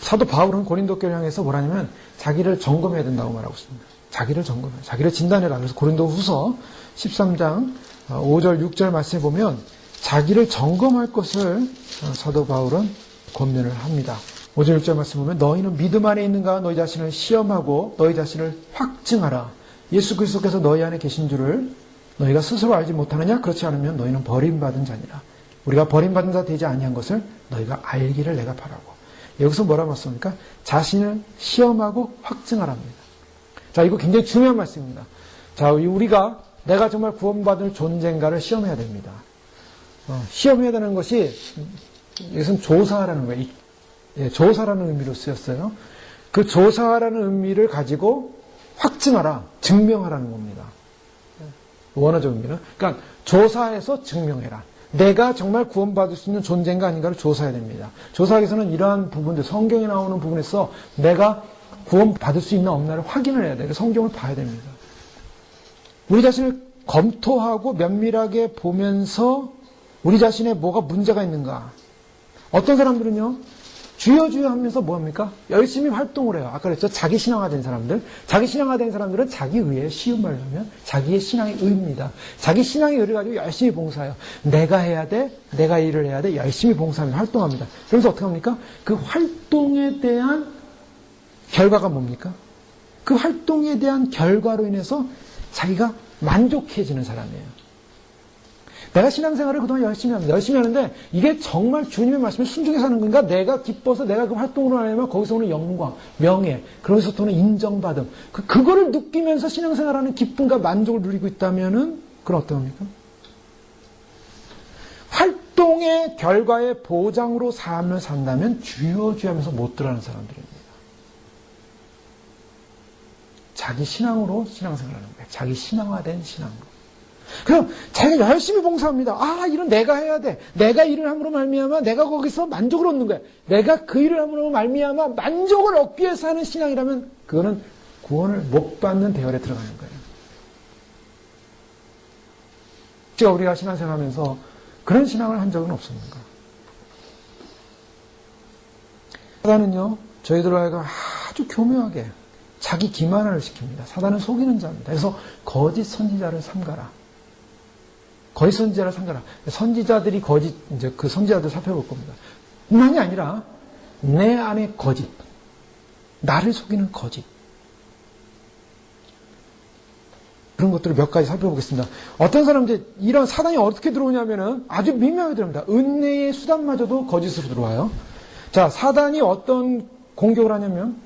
S1: 사도 바울은 고린도 교회를 향해서 뭐라냐면 자기를 점검해야 된다고 말하고 있습니다. 자기를 점검해야 자기를 진단해라. 그래서 고린도 후서 13장 5절 6절 말씀에 보면 자기를 점검할 것을 사도 바울은 권면을 합니다. 5절 6절 말씀 보면 너희는 믿음 안에 있는가 너희 자신을 시험하고 너희 자신을 확증하라. 예수 그리스도께서 너희 안에 계신 줄을 너희가 스스로 알지 못하느냐? 그렇지 않으면 너희는 버림받은 자니라. 우리가 버림받은 자 되지 아니한 것을 너희가 알기를 내가 바라고. 여기서 뭐라 말씀합니까? 자신을 시험하고 확증하랍니다. 자, 이거 굉장히 중요한 말씀입니다. 자, 우리가 내가 정말 구원받을 존재인가를 시험해야 됩니다. 시험해야 되는 것이 이것은 조사라는 거예요. 조사라는 의미로 쓰였어요. 그 조사라는 의미를 가지고 확증하라, 증명하라는 겁니다. 원어적 의미는. 그러니까 조사해서 증명해라. 내가 정말 구원받을 수 있는 존재인가 아닌가를 조사해야 됩니다. 조사하기 위해서는 이러한 부분들, 성경에 나오는 부분에서 내가 구원받을 수 있나 없나를 확인을 해야 돼요. 성경을 봐야 됩니다. 우리 자신을 검토하고 면밀하게 보면서 우리 자신의 뭐가 문제가 있는가. 어떤 사람들은요, 주여 주여 하면서 뭐합니까? 열심히 활동을 해요. 아까 그랬죠? 자기 신앙화된 사람들. 자기 신앙화된 사람들은 자기 의에 쉬운 말로 하면 자기의 신앙의 의입니다. 자기 신앙의 의를 가지고 열심히 봉사해요. 내가 해야 돼. 내가 일을 해야 돼. 열심히 봉사합니다. 활동합니다. 그래서 어떻게 합니까? 그 활동에 대한 결과가 뭡니까? 그 활동에 대한 결과로 인해서 자기가 만족해지는 사람이에요. 내가 신앙생활을 그동안 열심히 합니다. 열심히 하는데 이게 정말 주님의 말씀에 순종해서 하는 건가? 내가 기뻐서 내가 그 활동으로 하려면 거기서 오는 영광, 명예, 그러면서 오는 인정받음. 그거를 느끼면서 신앙생활하는 기쁨과 만족을 누리고 있다면은 그건 어떡합니까? 활동의 결과의 보장으로 삶을 산다면 주여 주여 하면서 못 들어가는 사람들입니다. 자기 신앙으로 신앙생활하는 거예요. 자기 신앙화된 신앙으로. 그럼 자기가 열심히 봉사합니다. 아, 일은 내가 해야 돼. 내가 일을 함으로 말미암아 내가 거기서 만족을 얻는 거야. 내가 그 일을 함으로 말미암아 만족을 얻기 위해서 하는 신앙이라면 그거는 구원을 못 받는 대열에 들어가는 거예요. 제가 우리가 신앙생활하면서 그런 신앙을 한 적은 없습니까? 사단은요, 저희들로 하여금 아주 교묘하게 자기 기만을 시킵니다. 사단은 속이는 자입니다. 그래서 거짓 선지자를 삼가라. 거짓 선지자를 삼가라. 선지자들이 이제 그 선지자들 살펴볼 겁니다. 뿐만이 아니라 내 안에 거짓, 나를 속이는 거짓. 그런 것들을 몇 가지 살펴보겠습니다. 어떤 사람들 이런 사단이 어떻게 들어오냐면은 아주 미묘하게 들어옵니다. 은혜의 수단마저도 거짓으로 들어와요. 자, 사단이 어떤 공격을 하냐면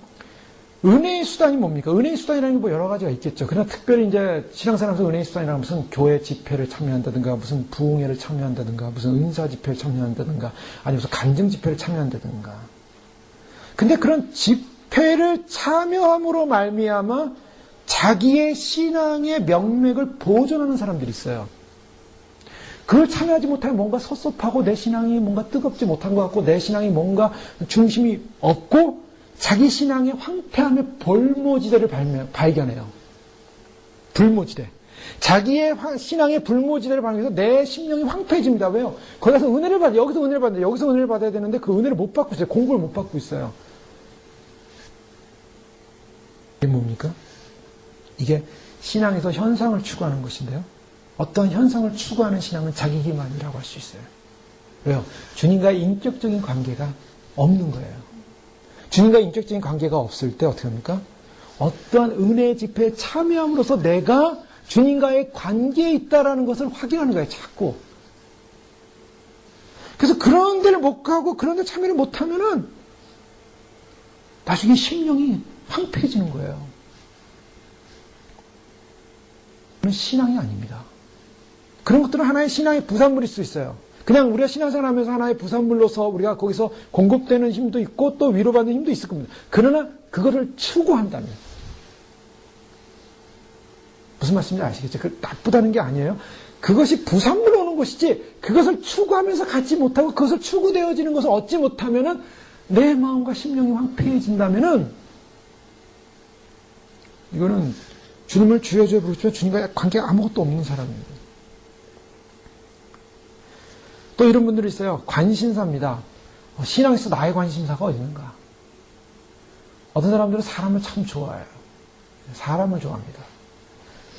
S1: 은혜의 수단이 뭡니까? 은혜의 수단이라는 게 뭐 여러 가지가 있겠죠. 그러나 특별히 이제 신앙생활에서 은혜의 수단이라는 무슨 교회 집회를 참여한다든가, 무슨 부흥회를 참여한다든가, 무슨 은사 집회를 참여한다든가, 아니면 무슨 간증 집회를 참여한다든가. 근데 그런 집회를 참여함으로 말미암아 자기의 신앙의 명맥을 보존하는 사람들이 있어요. 그걸 참여하지 못하면 뭔가 섭섭하고 내 신앙이 뭔가 뜨겁지 못한 것 같고 내 신앙이 뭔가 중심이 없고 자기 신앙의 황폐함의 볼모지대를 발견해요. 불모지대. 자기의 신앙의 불모지대를 발견해서 내 심령이 황폐해집니다. 왜요? 거기 가서 은혜를 받아요. 여기서 은혜를 받아요. 여기서 은혜를 받아야 되는데 그 은혜를 못 받고 있어요. 공부를 못 받고 있어요. 이게 뭡니까? 이게 신앙에서 현상을 추구하는 것인데요. 어떤 현상을 추구하는 신앙은 자기 기만이라고 할 수 있어요. 왜요? 주님과의 인격적인 관계가 없는 거예요. 주님과의 인격적인 관계가 없을 때 어떻게 합니까? 어떠한 은혜 집회에 참여함으로써 내가 주님과의 관계에 있다라는 것을 확인하는 거예요. 자꾸. 그래서 그런 데를 못 가고 그런 데 참여를 못하면은 나중에 심령이 황폐해지는 거예요. 그건 신앙이 아닙니다. 그런 것들은 하나의 신앙의 부산물일 수 있어요. 그냥 우리가 신앙생활 하면서 하나의 부산물로서 우리가 거기서 공급되는 힘도 있고 또 위로받는 힘도 있을 겁니다. 그러나 그거를 추구한다면 무슨 말씀인지 아시겠죠? 그 나쁘다는 게 아니에요. 그것이 부산물로 오는 것이지 그것을 추구하면서 갖지 못하고 그것을 추구되어지는 것을 얻지 못하면은 내 마음과 심령이 황폐해진다면은 이거는 주님을 주여 부르지만 주님과 관계가 아무것도 없는 사람입니다. 또 이런 분들이 있어요. 관심사입니다. 신앙에서 나의 관심사가 어디 있는가? 어떤 사람들은 사람을 참 좋아해요. 사람을 좋아합니다.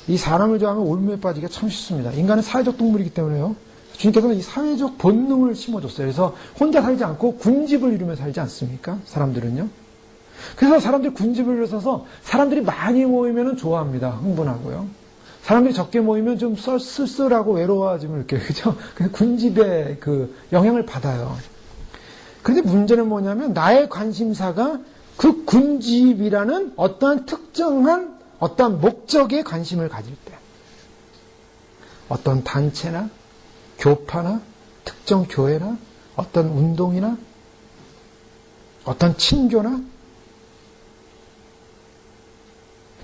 S1: 이 사람을 좋아하면 올무에 빠지기가 참 쉽습니다. 인간은 사회적 동물이기 때문에요. 주님께서는 이 사회적 본능을 심어줬어요. 그래서 혼자 살지 않고 군집을 이루며 살지 않습니까? 사람들은요. 그래서 사람들이 군집을 이루어서 사람들이 많이 모이면 좋아합니다. 흥분하고요. 사람들이 적게 모이면 좀 쓸쓸하고 외로워지면 이렇게, 그죠? 그냥 군집의 그 영향을 받아요. 그런데 문제는 뭐냐면, 나의 관심사가 그 군집이라는 어떠한 특정한 어떠한 목적에 관심을 가질 때, 어떤 단체나 교파나 특정 교회나 어떤 운동이나 어떤 친교나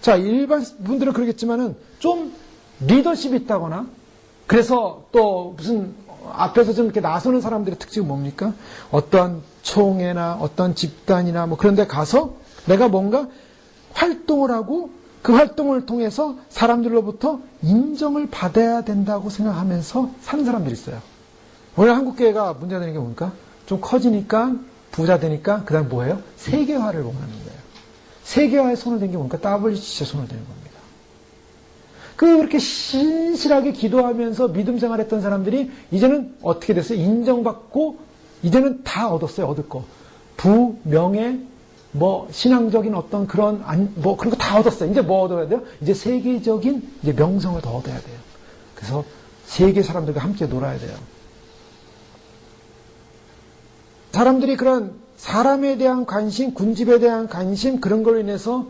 S1: 자, 일반 분들은 그러겠지만은 좀 리더십이 있다거나 그래서 또 무슨 앞에서 좀 이렇게 나서는 사람들의 특징은 뭡니까? 어떠한 총회나 어떤 집단이나 뭐 그런 데 가서 내가 뭔가 활동을 하고 그 활동을 통해서 사람들로부터 인정을 받아야 된다고 생각하면서 사는 사람들이 있어요. 오늘 한국교회가 문제가 되는 게 뭡니까? 좀 커지니까 부자 되니까 그 다음에 뭐예요? 세계화를 원하는 거예요. 세계화에 손을 댄 게 뭡니까? WCC에 손을 대는 겁니다. 그렇게 신실하게 기도하면서 믿음 생활했던 사람들이 이제는 어떻게 됐어요? 인정받고 이제는 다 얻었어요. 얻을 거. 부, 명예, 뭐 신앙적인 어떤 그런 뭐 그런 거 다 얻었어요. 이제 뭐 얻어야 돼요? 이제 세계적인 이제 명성을 더 얻어야 돼요. 그래서 세계 사람들과 함께 놀아야 돼요. 사람들이 그런 사람에 대한 관심, 군집에 대한 관심 그런 걸로 인해서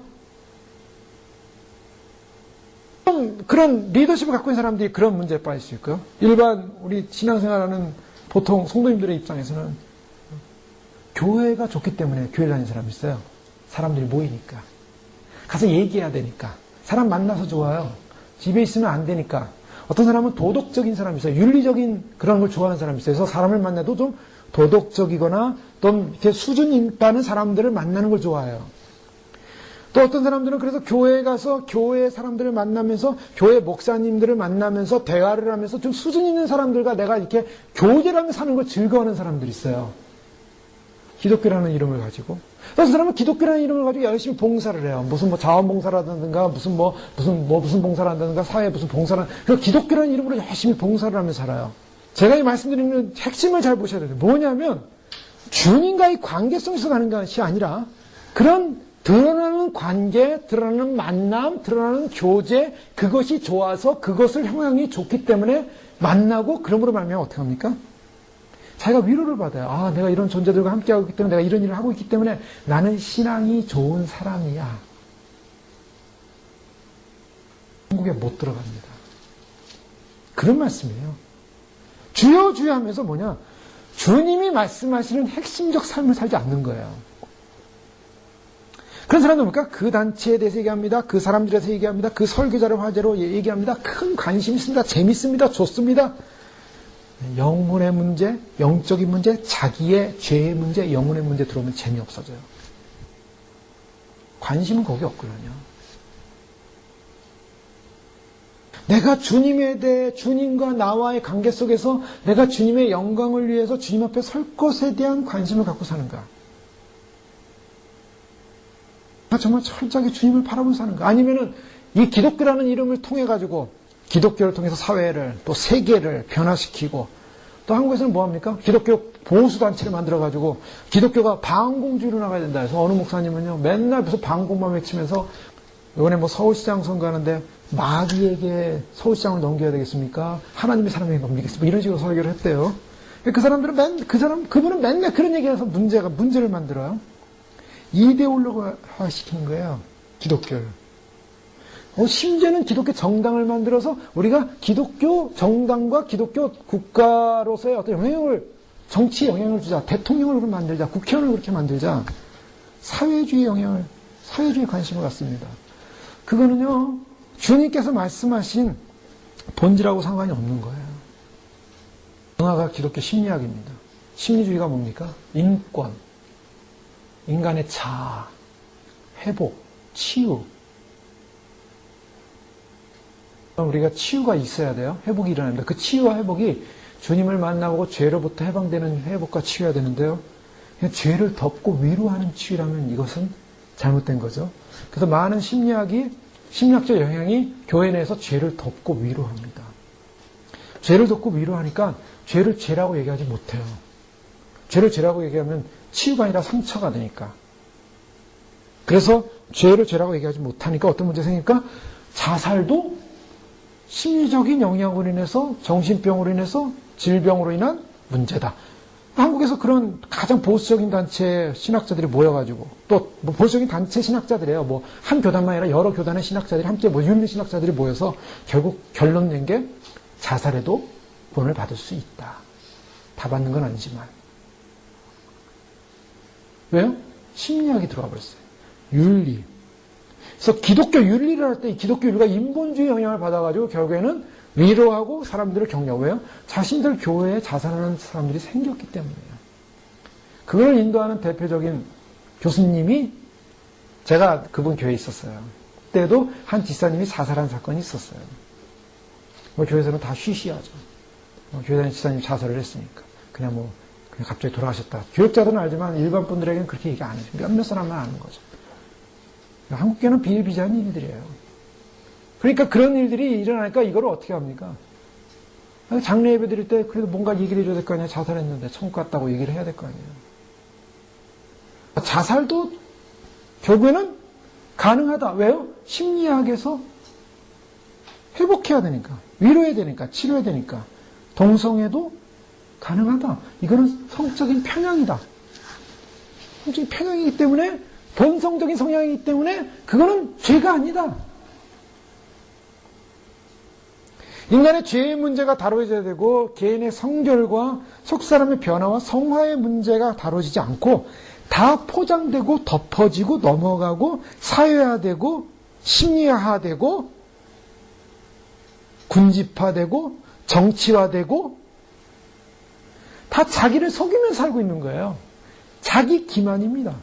S1: 그런 리더십을 갖고 있는 사람들이 그런 문제에 빠질 수 있고요. 일반 우리 신앙생활하는 보통 성도님들의 입장에서는 교회가 좋기 때문에 교회 다니는 사람이 있어요. 사람들이 모이니까. 가서 얘기해야 되니까. 사람 만나서 좋아요. 집에 있으면 안 되니까. 어떤 사람은 도덕적인 사람이 있어요. 윤리적인 그런 걸 좋아하는 사람이 있어요. 그래서 사람을 만나도 좀 도덕적이거나 좀 이렇게 수준 있다는 사람들을 만나는 걸 좋아해요. 또 어떤 사람들은 그래서 교회에 가서 교회 사람들을 만나면서 교회 목사님들을 만나면서 대화를 하면서 좀 수준 있는 사람들과 내가 이렇게 교제를 하면서 사는 걸 즐거워하는 사람들이 있어요. 기독교라는 이름을 가지고. 그래서 그 사람은 기독교라는 이름을 가지고 열심히 봉사를 해요. 무슨 뭐 자원봉사를 한다든가 무슨 봉사를 한다든가 사회에 무슨 봉사를 그 기독교라는 이름으로 열심히 봉사를 하면서 살아요. 제가 이 말씀드리는 핵심을 잘 보셔야 돼요. 뭐냐면 주님과의 관계성에서 가는 것이 아니라 그런 드러나는 관계, 드러나는 만남, 드러나는 교제, 그것이 좋아서 그것을 형향이 좋기 때문에 만나고 그러므로 말미암아 어떻게 합니까? 자기가 위로를 받아요. 아, 내가 이런 존재들과 함께하고 있기 때문에 내가 이런 일을 하고 있기 때문에 나는 신앙이 좋은 사람이야. 천국에 못 들어갑니다. 그런 말씀이에요. 주여 주여 하면서 뭐냐? 주님이 말씀하시는 핵심적 삶을 살지 않는 거예요. 그런 사람들 보니까 그 단체에 대해서 얘기합니다. 그 사람들에 대해서 얘기합니다. 그 설교자를 화제로 얘기합니다. 큰 관심이 있습니다. 재밌습니다. 좋습니다. 영혼의 문제, 영적인 문제, 자기의 죄의 문제, 영혼의 문제 들어오면 재미없어져요. 관심은 거기 없거든요. 내가 주님에 대해 주님과 나와의 관계 속에서 내가 주님의 영광을 위해서 주님 앞에 설 것에 대한 관심을 갖고 사는가? 정말 철저하게 주님을 바라보며 사는가? 아니면은 이 기독교라는 이름을 통해 가지고 기독교를 통해서 사회를 또 세계를 변화시키고 또 한국에서는 뭐합니까? 기독교 보수단체를 만들어 가지고 기독교가 방공주의로 나가야 된다 해서 어느 목사님은요 맨날 무슨 방공만 외치면서 이번에 뭐 서울시장 선거하는데 마귀에게 서울시장을 넘겨야 되겠습니까? 하나님의 사람에게 넘기겠습니까? 이런 식으로 설교를 했대요. 그 사람들은 그분은 맨날 그런 얘기해서 문제를 만들어요. 이데올로화 시키는 거예요. 기독교를. 심지어는 기독교 정당을 만들어서 우리가 기독교 정당과 기독교 국가로서의 어떤 영향을, 정치에 영향을 주자. 대통령을 그렇게 만들자. 국회의원을 그렇게 만들자. 사회주의 관심을 갖습니다. 그거는요, 주님께서 말씀하신 본질하고 상관이 없는 거예요. 정화가 기독교 심리학입니다. 심리주의가 뭡니까? 인권, 인간의 자아, 회복, 치유. 우리가 치유가 있어야 돼요. 회복이 일어납니다. 그 치유와 회복이 주님을 만나고 죄로부터 해방되는 회복과 치유해야 되는데요. 그냥 죄를 덮고 위로하는 치유라면 이것은 잘못된 거죠. 그래서 많은 심리학적 영향이 교회 내에서 죄를 덮고 위로합니다. 죄를 덮고 위로하니까 죄를 죄라고 얘기하지 못해요. 죄를 죄라고 얘기하면 치유가 아니라 상처가 되니까. 그래서 죄를 죄라고 얘기하지 못하니까 어떤 문제가 생기니까 자살도 심리적인 영향으로 인해서 정신병으로 인해서 질병으로 인한 문제다. 한국에서 그런 가장 보수적인 단체 신학자들이 모여가지고 또 뭐 보수적인 단체 신학자들이에요. 뭐 한 교단만 아니라 여러 교단의 신학자들이 함께 윤리 신학자들이 모여서 결국 결론 낸 게 자살해도 구원을 받을 수 있다. 다 받는 건 아니지만. 왜요? 심리학이 들어와 버렸어요. 윤리. 그래서 기독교 윤리를 할 때 기독교 윤리가 인본주의 영향을 받아가지고 결국에는 위로하고 사람들을 격려. 왜요? 자신들 교회에 자살하는 사람들이 생겼기 때문이에요. 그걸 인도하는 대표적인 교수님이 제가 그분 교회에 있었어요. 그때도 한 집사님이 자살한 사건이 있었어요. 뭐 교회에서는 다 쉬쉬하죠. 교회 다니는 집사님이 자살을 했으니까. 그냥 갑자기 돌아가셨다. 교육자들은 알지만 일반 분들에게는 그렇게 얘기 안 해요. 몇몇 사람만 아는 거죠. 한국교회는 비일비재한 일들이에요. 그러니까 그런 일들이 일어나니까 이걸 어떻게 합니까? 장례 예배 드릴 때 그래도 뭔가 얘기를 해줘야 될 거 아니에요. 자살했는데 천국 갔다고 얘기를 해야 될 거 아니에요. 자살도 결국에는 가능하다. 왜요? 심리학에서 회복해야 되니까, 위로해야 되니까, 치료해야 되니까. 동성애도 가능하다. 이거는 성적인 편향이다. 성적인 편향이기 때문에 본성적인 성향이기 때문에 그거는 죄가 아니다. 인간의 죄의 문제가 다뤄져야 되고 개인의 성결과 속사람의 변화와 성화의 문제가 다뤄지지 않고 다 포장되고 덮어지고 넘어가고 사회화되고 심리화되고 군집화되고 정치화되고 다 자기를 속이며 살고 있는 거예요. 자기 기만입니다.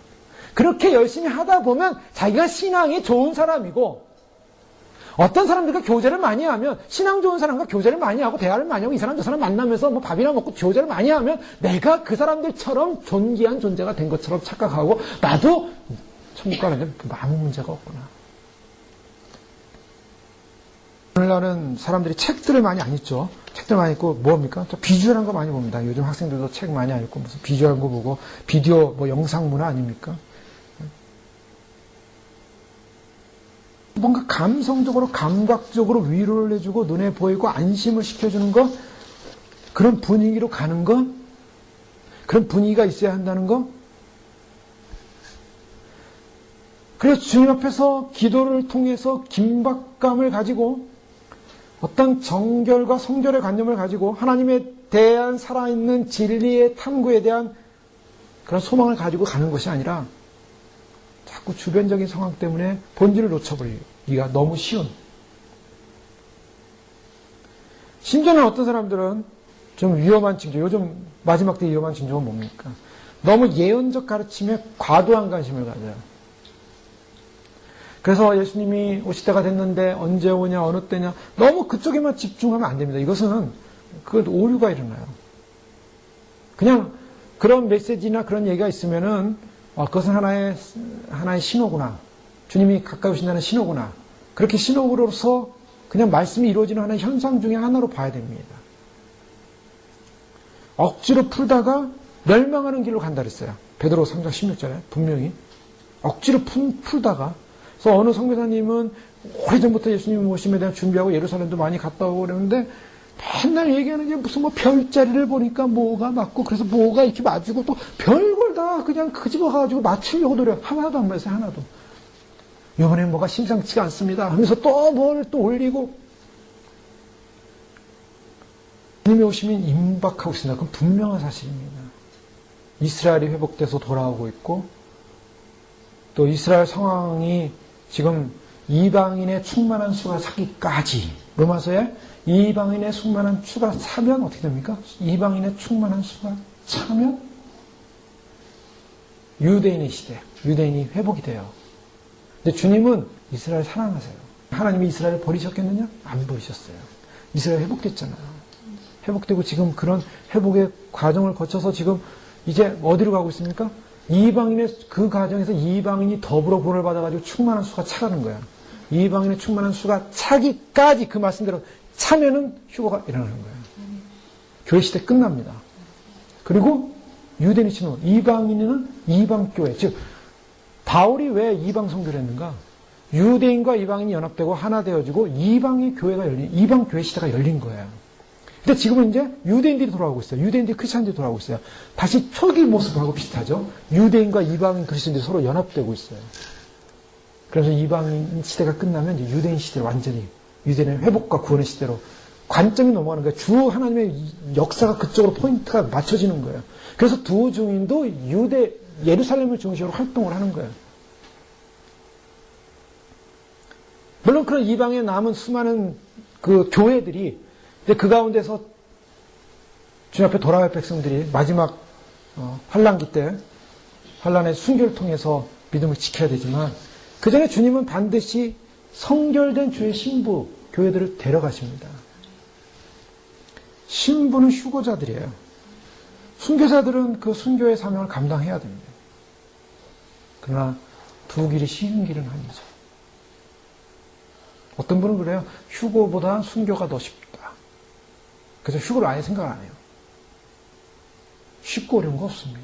S1: 그렇게 열심히 하다 보면 자기가 신앙이 좋은 사람이고, 어떤 사람들과 교제를 많이 하면, 신앙 좋은 사람과 교제를 많이 하고 대화를 많이 하고 이 사람 저 사람 만나면서 뭐 밥이나 먹고 교제를 많이 하면 내가 그 사람들처럼 존귀한 존재가 된 것처럼 착각하고 나도 천국 가려면 아무 문제가 없구나. 오늘날은 사람들이 책들을 많이 안 읽죠. 책들 많이 읽고 뭡니까? 또 비주얼한 거 많이 봅니다. 요즘 학생들도 책 많이 안 읽고 무슨 비주얼한 거 보고 비디오 뭐 영상 문화 아닙니까? 뭔가 감성적으로 감각적으로 위로를 해주고 눈에 보이고 안심을 시켜주는 것, 그런 분위기로 가는 것, 그런 분위기가 있어야 한다는 것. 그래서 주님 앞에서 기도를 통해서 긴박감을 가지고 어떤 정결과 성결의 관념을 가지고 하나님에 대한 살아있는 진리의 탐구에 대한 그런 소망을 가지고 가는 것이 아니라 자꾸 주변적인 상황 때문에 본질을 놓쳐버리기가 너무 쉬운. 심지어는 어떤 사람들은 좀 위험한 징조, 요즘 마지막 때 위험한 징조가 뭡니까? 너무 예언적 가르침에 과도한 관심을 가져요. 그래서 예수님이 오실 때가 됐는데 언제 오냐, 어느 때냐, 너무 그쪽에만 집중하면 안 됩니다. 이것은 오류가 일어나요. 그냥 그런 메시지나 그런 얘기가 있으면은 그것은 하나의 신호구나. 주님이 가까이 오신다는 신호구나. 그렇게 신호로서 그냥 말씀이 이루어지는 하나의 현상 중에 하나로 봐야 됩니다. 억지로 풀다가 멸망하는 길로 간다 그랬어요. 베드로 3장 16절에 분명히. 억지로 풀다가. 그래서 어느 선교사님은 오래전부터 예수님 모심에 대한 준비하고 예루살렘도 많이 갔다 오고 그랬는데 맨날 얘기하는 게 무슨 뭐 별자리를 보니까 뭐가 맞고 그래서 뭐가 이렇게 맞고 또 별걸 다 그냥 끄집어가지고 맞추려고 노력. 하나도 안 맞았어요. 하나도. 이번엔 뭐가 심상치가 않습니다 하면서 또 뭘 또 올리고. 주님이 오시면 임박하고 있습니다. 그건 분명한 사실입니다. 이스라엘이 회복돼서 돌아오고 있고 또 이스라엘 상황이 지금 이방인의 충만한 수가 차기까지, 로마서에 이방인의 충만한 수가 차면 어떻게 됩니까? 이방인의 충만한 수가 차면 유대인의 시대, 유대인이 회복이 돼요. 근데 주님은 이스라엘 사랑하세요. 하나님이 이스라엘을 버리셨겠느냐? 안 버리셨어요. 이스라엘 회복됐잖아요. 회복되고 지금 그런 회복의 과정을 거쳐서 지금 이제 어디로 가고 있습니까? 이방인의 그 과정에서 이방인이 더불어 본을 받아가지고 충만한 수가 차가는 거야. 이방인의 충만한 수가 차기까지 그 말씀대로 차면은 휴거가 일어나는 거예요. 교회 시대 끝납니다. 그리고 유대인이 치는 이방인은 이방교회. 즉 바울이 왜 이방 선교를 했는가? 유대인과 이방인이 연합되고 하나 되어지고 이방의 교회가 이방 교회 시대가 열린 거예요. 근데 지금은 이제 유대인들이 돌아오고 있어요. 유대인들이 크리스천들이 돌아오고 있어요. 다시 초기 모습하고 비슷하죠. 유대인과 이방인 크리스천들이 서로 연합되고 있어요. 그래서 이방인 시대가 끝나면 이제 유대인 시대로 완전히 유대인의 회복과 구원의 시대로 관점이 넘어가는 거예요. 주 하나님의 역사가 그쪽으로 포인트가 맞춰지는 거예요. 그래서 두 증인도 예루살렘을 중심으로 활동을 하는 거예요. 물론 그런 이방에 남은 수많은 그 교회들이 그 가운데서 주님 앞에 돌아갈 백성들이 마지막 환란기 때 환란의 순교를 통해서 믿음을 지켜야 되지만 그 전에 주님은 반드시 성결된 주의 신부 교회들을 데려가십니다. 신부는 휴거자들이에요. 순교자들은 그 순교의 사명을 감당해야 됩니다. 그러나 두 길이 쉬운 길은 아니죠. 어떤 분은 그래요. 휴거보다 순교가 더 쉽다. 그래서 휴거를 아예 생각 안 해요. 쉽고 어려운 거 없습니다.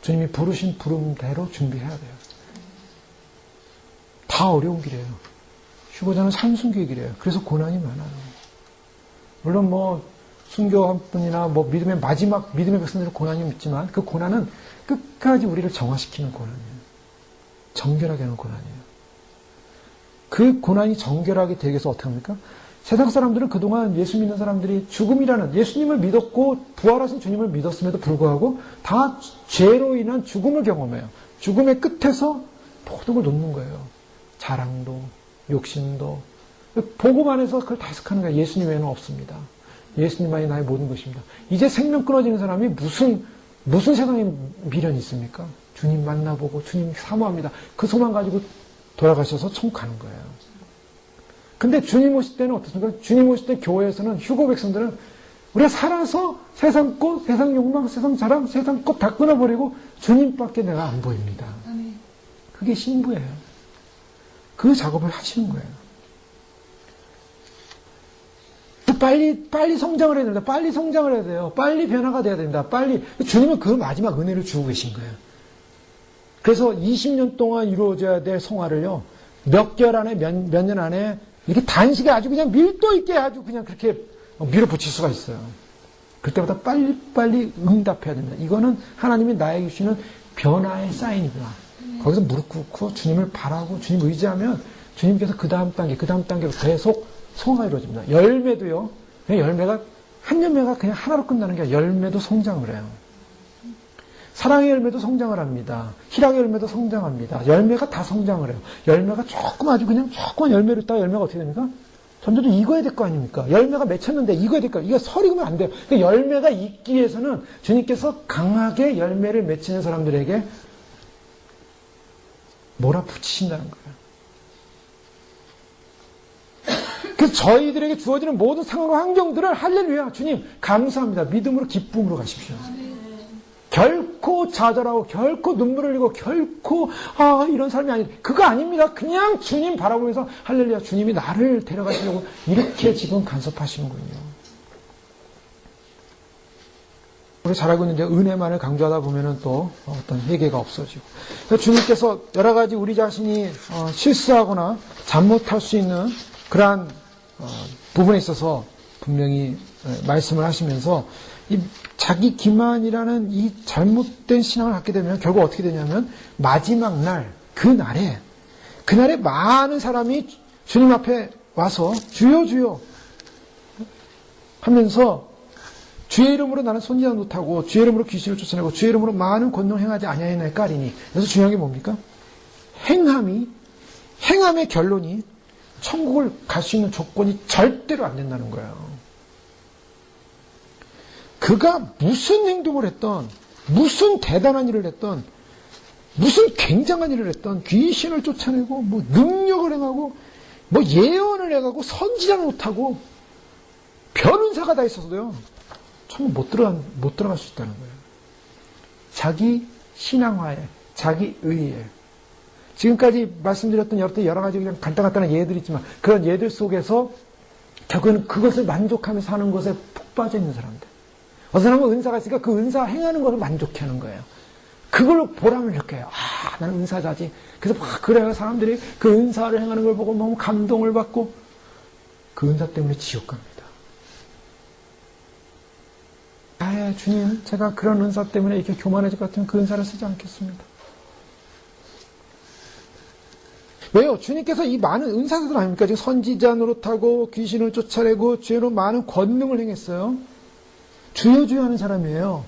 S1: 주님이 부르신 부름대로 준비해야 돼요. 다 어려운 길이에요. 휴거자는 산순교의 길이에요. 그래서 고난이 많아요. 물론 뭐 순교한 분이나 뭐 믿음의 마지막 믿음의 백성들은 고난이 있지만 그 고난은 끝까지 우리를 정화시키는 고난이에요. 정결하게 하는 고난이에요. 그 고난이 정결하게 되기 위해서 어떻게 합니까? 세상 사람들은 그동안 예수 믿는 사람들이 죽음이라는 예수님을 믿었고 부활하신 주님을 믿었음에도 불구하고 다 죄로 인한 죽음을 경험해요. 죽음의 끝에서 모든 걸 놓는 거예요. 자랑도, 욕심도, 보고만 해서 그걸 다 해석하는 거예요. 예수님 외에는 없습니다. 예수님만이 나의 모든 것입니다. 이제 생명 끊어지는 사람이 무슨 세상에 미련이 있습니까? 주님 만나보고 주님 사모합니다. 그 소망 가지고 돌아가셔서 천국 가는 거예요. 근데 주님 오실 때는 어떻습니까? 주님 오실 때 교회에서는 휴거 백성들은 우리가 살아서 세상 꽃, 세상 욕망, 세상 자랑, 세상 꽃 다 끊어버리고 주님밖에 내가 안 보입니다. 그게 신부예요. 그 작업을 하시는 거예요. 빨리 성장을 해야 됩니다. 빨리 성장을 해야 돼요. 빨리 변화가 돼야 됩니다. 빨리. 주님은 그 마지막 은혜를 주고 계신 거예요. 그래서 20년 동안 이루어져야 될 성화를요, 몇 개월 안에, 몇 년 안에, 이렇게 단식에 아주 그냥 밀도 있게 아주 그냥 그렇게 밀어붙일 수가 있어요. 그때보다 빨리 응답해야 됩니다. 이거는 하나님이 나에게 주시는 변화의 사인이구나. 거기서 무릎 꿇고 주님을 바라고 주님 의지하면 주님께서 그 다음 단계로 계속 성화가 이루어집니다. 열매도요, 열매가, 한 열매가 그냥 하나로 끝나는 게 아니라 열매도 성장을 해요. 사랑의 열매도 성장을 합니다. 희락의 열매도 성장합니다. 열매가 다 성장을 해요. 열매가 아주 그냥 조그만 열매를 따가 열매가 어떻게 됩니까? 점점 익어야 될 거 아닙니까? 열매가 맺혔는데 익어야 될 거, 이게 설익으면 안 돼요. 그러니까 열매가 익기 위해서는 주님께서 강하게 열매를 맺히는 사람들에게 몰아붙이신다는 거예요. 그래서 저희들에게 주어지는 모든 상황과 환경들을 할렐루야, 주님 감사합니다. 믿음으로 기쁨으로 가십시오. 결코 좌절하고 결코 눈물을 흘리고 결코 이런 삶이 아니다. 그거 아닙니다. 그냥 주님 바라보면서 할렐루야, 주님이 나를 데려가시려고 이렇게 지금 간섭하시는군요. 우리 잘 알고 있는데 은혜만을 강조하다 보면은 또 어떤 회개가 없어지고, 주님께서 여러 가지 우리 자신이 실수하거나 잘못할 수 있는 그러한 부분에 있어서 분명히 말씀을 하시면서 이 자기 기만이라는 이 잘못된 신앙을 갖게 되면 결국 어떻게 되냐면 마지막 날, 그날에 많은 사람이 주님 앞에 와서 주여 주여 하면서 주의 이름으로 나는 선지자 노릇하고 주의 이름으로 귀신을 쫓아내고 주의 이름으로 많은 권능을 행하지 아니하였나이까 까리니. 그래서 중요한 게 뭡니까? 행함의 결론이 천국을 갈 수 있는 조건이 절대로 안 된다는 거예요. 그가 무슨 행동을 했던, 무슨 대단한 일을 했던, 무슨 굉장한 일을 했던, 귀신을 쫓아내고, 능력을 행하고, 예언을 해가고, 선지자를 못하고, 변은사가 다 있어서도요, 천국 못 들어갈 수 있다는 거예요. 자기 신앙화에, 자기 의에. 지금까지 말씀드렸던 여러 가지 그냥 간단한 예들이 있지만, 그런 예들 속에서 결국에는 그것을 만족하며 사는 것에 푹 빠져 있는 사람들. 어떤 사람은 은사가 있으니까 그 은사 행하는 것을 만족해 하는 거예요. 그걸 보람을 느껴요. 나는 은사자지. 그래서 그래요. 사람들이 그 은사를 행하는 걸 보고 너무 감동을 받고 그 은사 때문에 지옥 갑니다. 주님, 제가 그런 은사 때문에 이렇게 교만해질 것 같으면 그 은사를 쓰지 않겠습니다. 왜요? 주님께서 이 많은 은사들 아닙니까? 지금 선지자 노릇하고 귀신을 쫓아내고 죄로 많은 권능을 행했어요. 주여 주여 하는 사람이에요.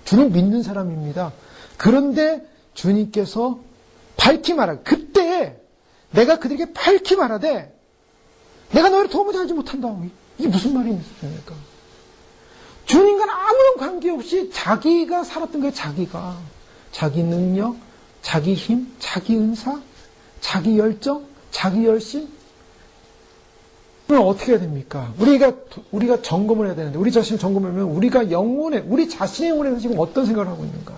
S1: 주를 믿는 사람입니다. 그런데 주님께서 밝히 말하고, 그때 내가 그들에게 밝히 말하되 내가 너희를 도무지 알지 못한다. 이게 무슨 말입니까? 주님과는 아무런 관계없이 자기가 살았던 거예요. 자기 능력, 자기 힘, 자기 은사, 자기 열정, 자기 열심. 그럼 어떻게 해야 됩니까? 우리가 점검을 해야 되는데, 우리 자신을 점검하면 우리가 우리 자신의 영혼에서 지금 어떤 생각을 하고 있는가?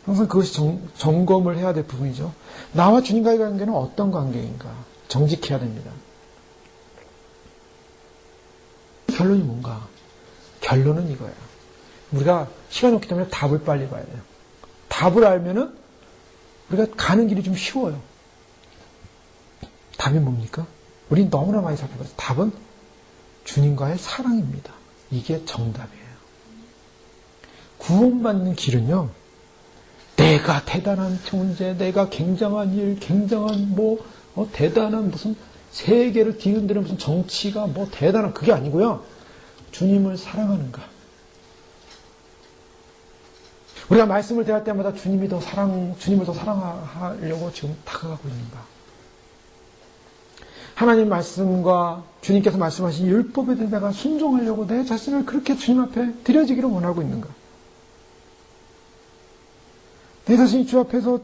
S1: 항상 그것이 점검을 해야 될 부분이죠. 나와 주님과의 관계는 어떤 관계인가? 정직해야 됩니다. 결론이 뭔가? 결론은 이거예요. 우리가 시간이 없기 때문에 답을 빨리 봐야 돼요. 답을 알면은 우리가 가는 길이 좀 쉬워요. 답이 뭡니까? 우린 너무나 많이 살펴봤어요. 답은 주님과의 사랑입니다. 이게 정답이에요. 구원받는 길은요, 내가 대단한 존재, 내가 굉장한 일, 굉장한 대단한 무슨 세계를 뒤흔드는 무슨 정치가 대단한 그게 아니고요. 주님을 사랑하는가. 우리가 말씀을 대할 때마다 주님을 더 사랑하려고 지금 다가가고 있는가. 하나님 말씀과 주님께서 말씀하신 율법에 대해 내가 순종하려고 내 자신을 그렇게 주님 앞에 드려지기를 원하고 있는가? 내 자신이 주 앞에서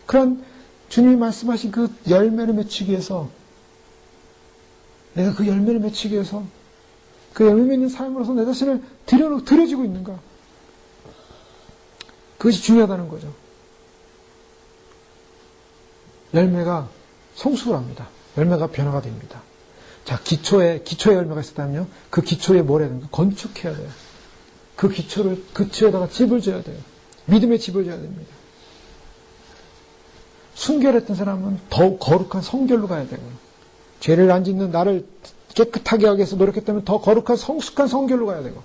S1: 그런 주님이 말씀하신 그 열매를 맺히기 위해서 내가 그 열매를 맺히기 위해서 그 열매 맺는 삶으로서 내 자신을 드려지고 있는가? 그것이 중요하다는 거죠. 열매가 성숙을 합니다. 열매가 변화가 됩니다. 자, 기초에 열매가 있었다면요. 그 기초에 뭘 해야 됩니까? 건축해야 돼요. 그 기초에다가 집을 지어야 돼요. 믿음의 집을 지어야 됩니다. 순결했던 사람은 더욱 거룩한 성결로 가야 되고, 죄를 안 짓는 나를 깨끗하게 하기 위해서 노력했다면 더 거룩한 성숙한 성결로 가야 되고,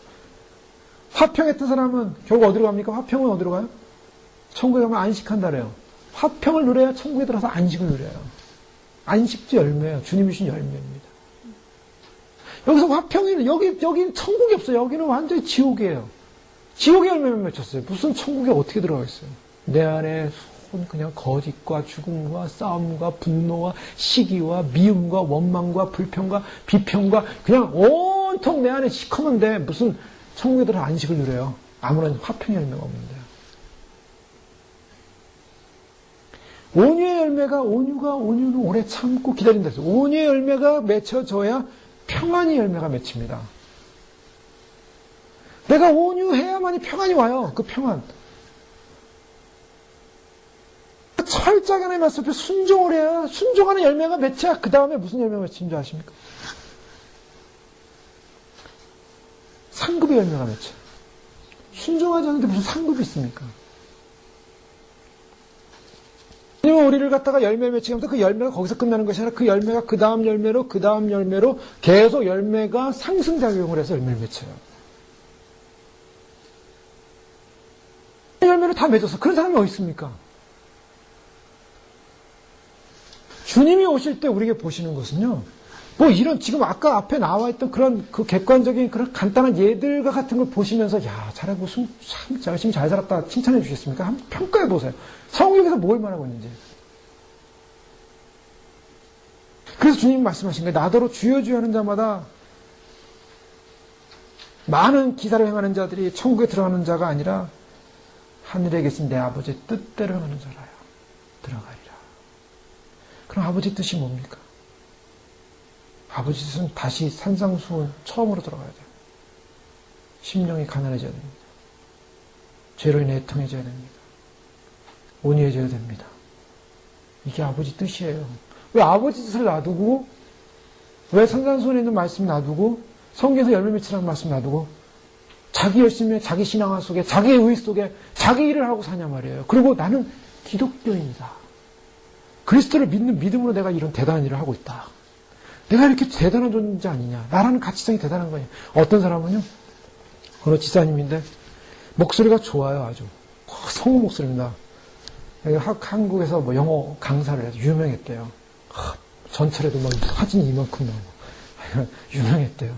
S1: 화평했던 사람은 결국 어디로 갑니까? 화평은 어디로 가요? 천국에 가면 안식한다래요. 화평을 누려야 천국에 들어서 안식을 누려요. 안식주 열매예요. 주님이 주신 열매입니다. 여기서 화평이는 여기는 천국이 없어요. 여기는 완전히 지옥이에요. 지옥의 열매만 맺혔어요. 무슨 천국에 어떻게 들어가겠어요? 내 안에 그냥 거짓과 죽음과 싸움과 분노와 시기와 미움과 원망과 불평과 비평과 그냥 온통 내 안에 시커먼데 무슨 천국에 들어서 안식을 누려요. 아무런 화평의 열매가 없는데요. 온유는 오래 참고 기다린다 했어요. 온유의 열매가 맺혀져야 평안의 열매가 맺힙니다. 내가 온유해야만이 평안이 와요. 그 평안. 철저하게 하나님 말씀 앞에 순종을 해야 순종하는 열매가 맺혀야 그 다음에 무슨 열매가 맺힌 줄 아십니까? 상급의 열매가 맺혀요. 순종하지 않는데 무슨 상급이 있습니까? 하나님은 우리를 갖다가 열매를 맺히게 하면서 그 열매가 거기서 끝나는 것이 아니라 그 열매가 그 다음 열매로 계속 열매가 상승작용을 해서 열매를 맺혀요. 열매를 다 맺어서 그런 사람이 어디 있습니까? 주님이 오실 때 우리에게 보시는 것은요, 뭐 이런 지금 아까 앞에 나와 있던 그런 그 객관적인 그런 간단한 예들과 같은 걸 보시면서 야, 잘하고 참 열심히 잘 살았다 칭찬해 주시겠습니까? 한번 평가해 보세요. 성경에서 뭘 말하고 있는지. 그래서 주님이 말씀하신 거예요. 나더러 주여 주여 하는 자마다 많은 기사를 행하는 자들이 천국에 들어가는 자가 아니라 하늘에 계신 내 아버지의 뜻대로 하는 자라요. 들어가리라. 그럼 아버지 뜻이 뭡니까? 아버지 뜻은 다시 산상수훈 처음으로 들어가야 돼요. 심령이 가난해져야 됩니다. 죄로 인해 애통해져야 됩니다. 온유해져야 됩니다. 이게 아버지 뜻이에요. 왜 아버지 뜻을 놔두고, 왜 산상수훈에 있는 말씀 놔두고, 성경에서 열매 맺히라는 말씀 놔두고, 자기 열심에, 자기 신앙화 속에, 자기의 의 속에, 자기 일을 하고 사냐 말이에요. 그리고 나는 기독교인이다. 그리스도를 믿는 믿음으로 내가 이런 대단한 일을 하고 있다. 내가 이렇게 대단한 존재 아니냐. 나라는 가치성이 대단한 거예요. 어떤 사람은요, 어느 지사님인데, 목소리가 좋아요, 아주. 성우 목소리입니다. 한국에서 뭐 영어 강사를 해서 유명했대요. 전철에도 막 사진이 이만큼 나오고. 유명했대요.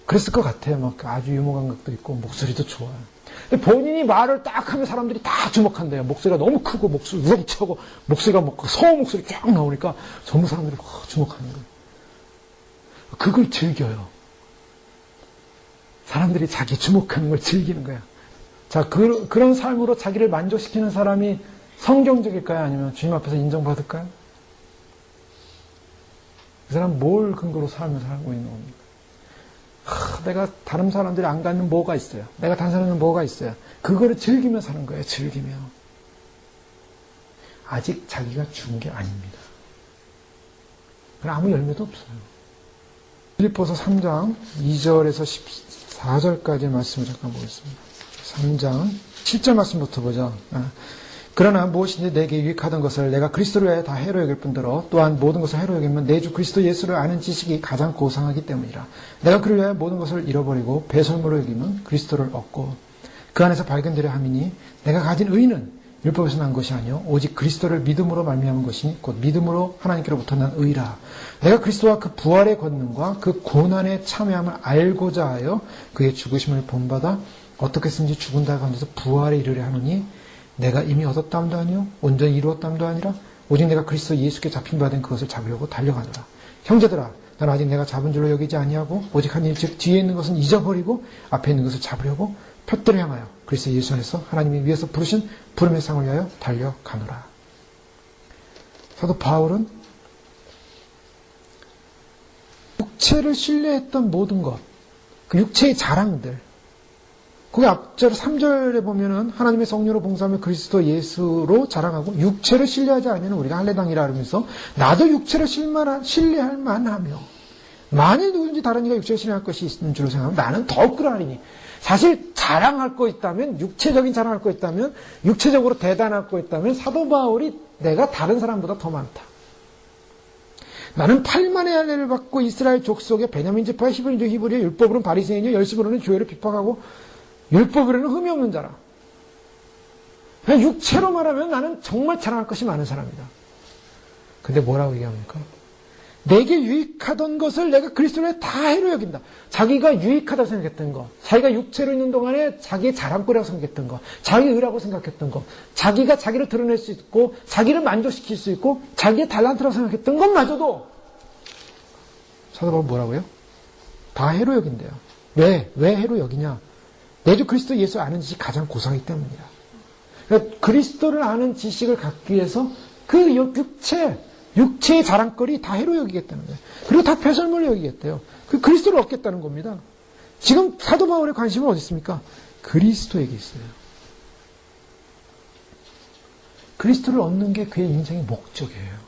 S1: 그랬을 것 같아요. 막 아주 유머 감각도 있고, 목소리도 좋아요. 근데 본인이 말을 딱 하면 사람들이 다 주목한대요. 목소리가 너무 크고, 목소리 우렁차고, 목소리가 뭐 성우 목소리 쫙 나오니까 전부 사람들이 주목하는 거예요. 그걸 즐겨요. 사람들이 자기 주목하는 걸 즐기는 거야. 자, 그런 삶으로 자기를 만족시키는 사람이 성경적일까요? 아니면 주님 앞에서 인정받을까요? 그 사람은 뭘 근거로 삶을 살고 있는 겁니까? 내가 다른 사람들이 안 갖는 뭐가 있어요. 내가 다른 사람은 뭐가 있어요. 그거를 즐기며 사는 거예요. 즐기며. 아직 자기가 준 게 아닙니다. 그럼 아무 열매도 없어요. 빌립보서 3장 2절에서 14절까지의 말씀을 잠깐 보겠습니다. 3장 7절 말씀부터 보죠. 그러나 무엇이든지 내게 유익하던 것을 내가 그리스도를 위하여 다 해로 여길 뿐더러 또한 모든 것을 해로 여기면 내 주 그리스도 예수를 아는 지식이 가장 고상하기 때문이라. 내가 그를 위하여 모든 것을 잃어버리고 배설물로 여기면 그리스도를 얻고 그 안에서 발견되려 함이니 내가 가진 의는 율법에서 난 것이 아니요 오직 그리스도를 믿음으로 말미암은 것이니 곧 믿음으로 하나님께로부터 난 의라. 내가 그리스도와 그 부활의 권능과 그 고난의 참여함을 알고자 하여 그의 죽으심을 본받아 어떻게 쓰든지 죽은 자 가운데서 부활에 이르려 하노니 내가 이미 얻었담도 아니요 온전히 이루었담도 아니라 오직 내가 그리스도 예수께 잡힌 바 된 그것을 잡으려고 달려가노라. 형제들아, 난 아직 내가 잡은 줄로 여기지 아니하고 오직 한 일, 즉 뒤에 있는 것은 잊어버리고 앞에 있는 것을 잡으려고 표대를 향하여 그리스도 예수 안에서 하나님이 위에서 부르신 부름의 상을 위하여 달려가노라. 사도 바울은 육체를 신뢰했던 모든 것, 그 육체의 자랑들, 거기 앞절 3절에 보면은 하나님의 성령으로 봉사하며 그리스도 예수로 자랑하고 육체를 신뢰하지 않으면 우리가 할례당이라 하면서 나도 육체를 신뢰할 만하며 만일 누구든지 다른 이가 육체를 신뢰할 것이 있는 줄로 생각하면 나는 더욱 그러하리니. 사실 자랑할 거 있다면, 육체적인 자랑할 거 있다면, 육체적으로 대단할 거 있다면 사도 바울이 내가 다른 사람보다 더 많다. 나는 8만의 할례를 받고 이스라엘 족속의 베냐민 지파 히브리인이요 히브리요 율법으로는 바리새인이요 열심으로는 교회를 비판하고 율법으로는 흠이 없는 자라. 그냥 육체로 말하면 나는 정말 자랑할 것이 많은 사람이다. 근데 뭐라고 얘기합니까? 내게 유익하던 것을 내가 그리스도로 다 해로 여긴다. 자기가 유익하다고 생각했던 것, 자기가 육체로 있는 동안에 자기의 자랑거리라고 생각했던 것, 자기의 의라고 생각했던 것, 자기가 자기를 드러낼 수 있고 자기를 만족시킬 수 있고 자기의 달란트라고 생각했던 것마저도 사도 바울은 뭐라고요? 다 해로 여긴대요. 왜 해로 여기냐? 내 주 그리스도 예수 아는 지식이 가장 고상이기 때문이다. 그러니까 그리스도를 아는 지식을 갖기 위해서 그 육체의 자랑거리 다 해로 여기겠다는 거예요. 그리고 다 배설물로 여기겠대요. 그 그리스도를 얻겠다는 겁니다. 지금 사도 바울의 관심은 어디 있습니까? 그리스도에게 있어요. 그리스도를 얻는 게 그의 인생의 목적이에요.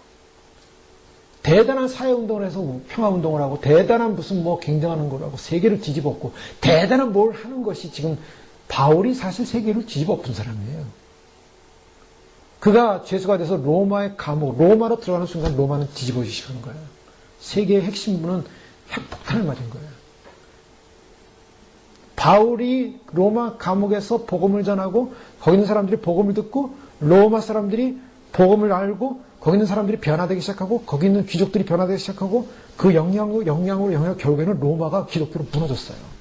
S1: 대단한 사회운동을 해서 평화운동을 하고 대단한 무슨 굉장하는 거라고 세계를 뒤집었고 대단한 뭘 하는 것이 지금 바울이 사실 세계를 뒤집어 엎은 사람이에요. 그가 죄수가 돼서 로마의 감옥, 로마로 들어가는 순간 로마는 뒤집어지기 시작한 거예요. 세계의 핵심부는 핵폭탄을 맞은 거예요. 바울이 로마 감옥에서 복음을 전하고 거기 있는 사람들이 복음을 듣고 로마 사람들이 복음을 알고 거기 있는 사람들이 변화되기 시작하고 거기 있는 귀족들이 변화되기 시작하고 그 영향으로 결국에는 로마가 기독교로 무너졌어요.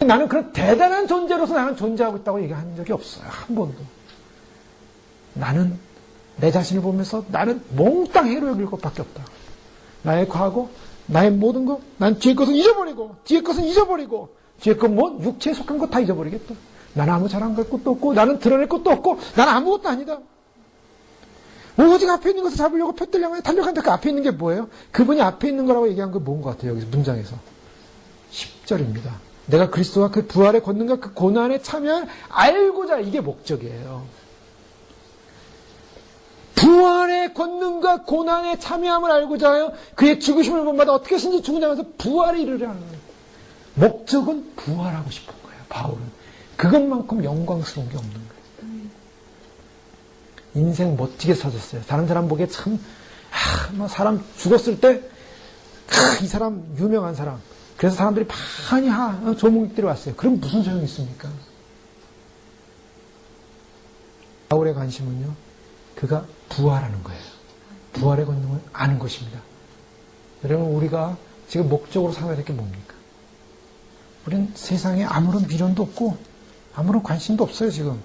S1: 나는 그런 대단한 존재로서 나는 존재하고 있다고 얘기한 적이 없어요. 한 번도. 나는 내 자신을 보면서 나는 몽땅 해로 여길 것밖에 없다. 나의 과거, 나의 모든 것, 난 뒤의 것은 잊어버리고 뒤의 것은 잊어버리고 뒤의 것 육체에 속한 것 다 잊어버리겠다. 나는 아무 자랑할 것도 없고 나는 드러낼 것도 없고 나는 아무것도 아니다. 오직 앞에 있는 것을 잡으려고 표들 향하여 달려간다. 그 앞에 있는 게 뭐예요? 그분이 앞에 있는 거라고 얘기한 게 뭔 것 같아요? 여기서 문장에서 10절입니다. 내가 그리스도와 그 부활의 권능과 그 고난에 참여할 알고자 이게 목적이에요. 부활의 권능과 고난에 참여함을 알고자 하여 그의 죽으심을 본받아 어떻게 하신지 죽은 자면서 부활에 이르려는 거예요. 목적은 부활하고 싶은 거예요. 바울은. 그것만큼 영광스러운 게 없는 거예요. 인생 멋지게 사셨어요. 다른 사람 보기에 참 사람 죽었을 때 이 사람 유명한 사람. 그래서 사람들이 많이 조문객들이 왔어요. 그럼 무슨 소용이 있습니까? 바울의 관심은요. 그가 부활하는 거예요. 부활의 권능을 아는 것입니다. 여러분 우리가 지금 목적으로 삼아야 될 게 뭡니까? 우리는 세상에 아무런 미련도 없고 아무런 관심도 없어요, 지금.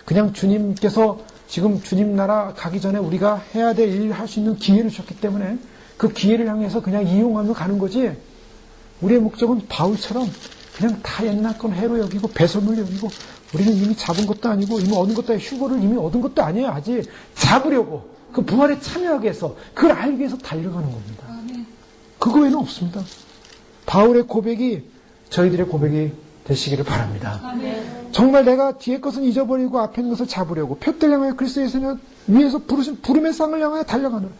S1: 그냥 주님께서 지금 주님 나라 가기 전에 우리가 해야 될 일을 할 수 있는 기회를 주셨기 때문에 그 기회를 향해서 그냥 이용하며 가는 거지. 우리의 목적은 바울처럼 그냥 다 옛날 건 해로 여기고 배설물 여기고 우리는 이미 잡은 것도 아니고 이미 얻은 것도 아니고 휴거를 이미 얻은 것도 아니에요. 아직 잡으려고 그 부활에 참여하기 위해서 그걸 알기 위해서 달려가는 겁니다. 그거 외에는 없습니다. 바울의 고백이 저희들의 고백이 되시기를 바랍니다. 정말 내가 뒤에 것은 잊어버리고 앞에 있는 것을 잡으려고 표대를 향하여 그리스도 예수는 위에서 부르신 부름의 상을 향하여 달려가노라.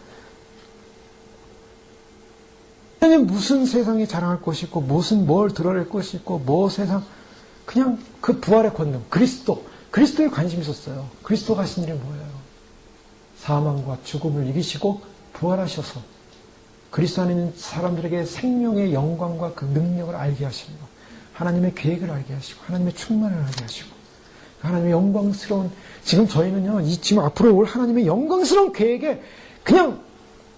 S1: 무슨 세상에 자랑할 것이 있고 무슨 뭘 드러낼 것이 있고 세상 그냥 그 부활의 권능 그리스도에 관심이 있었어요. 그리스도가 하신 일이 뭐예요? 사망과 죽음을 이기시고 부활하셔서 그리스도 안에 있는 사람들에게 생명의 영광과 그 능력을 알게 하시는 것, 하나님의 계획을 알게 하시고 하나님의 충만을 알게 하시고 하나님의 영광스러운 지금 저희는요 지금 앞으로 올 하나님의 영광스러운 계획에 그냥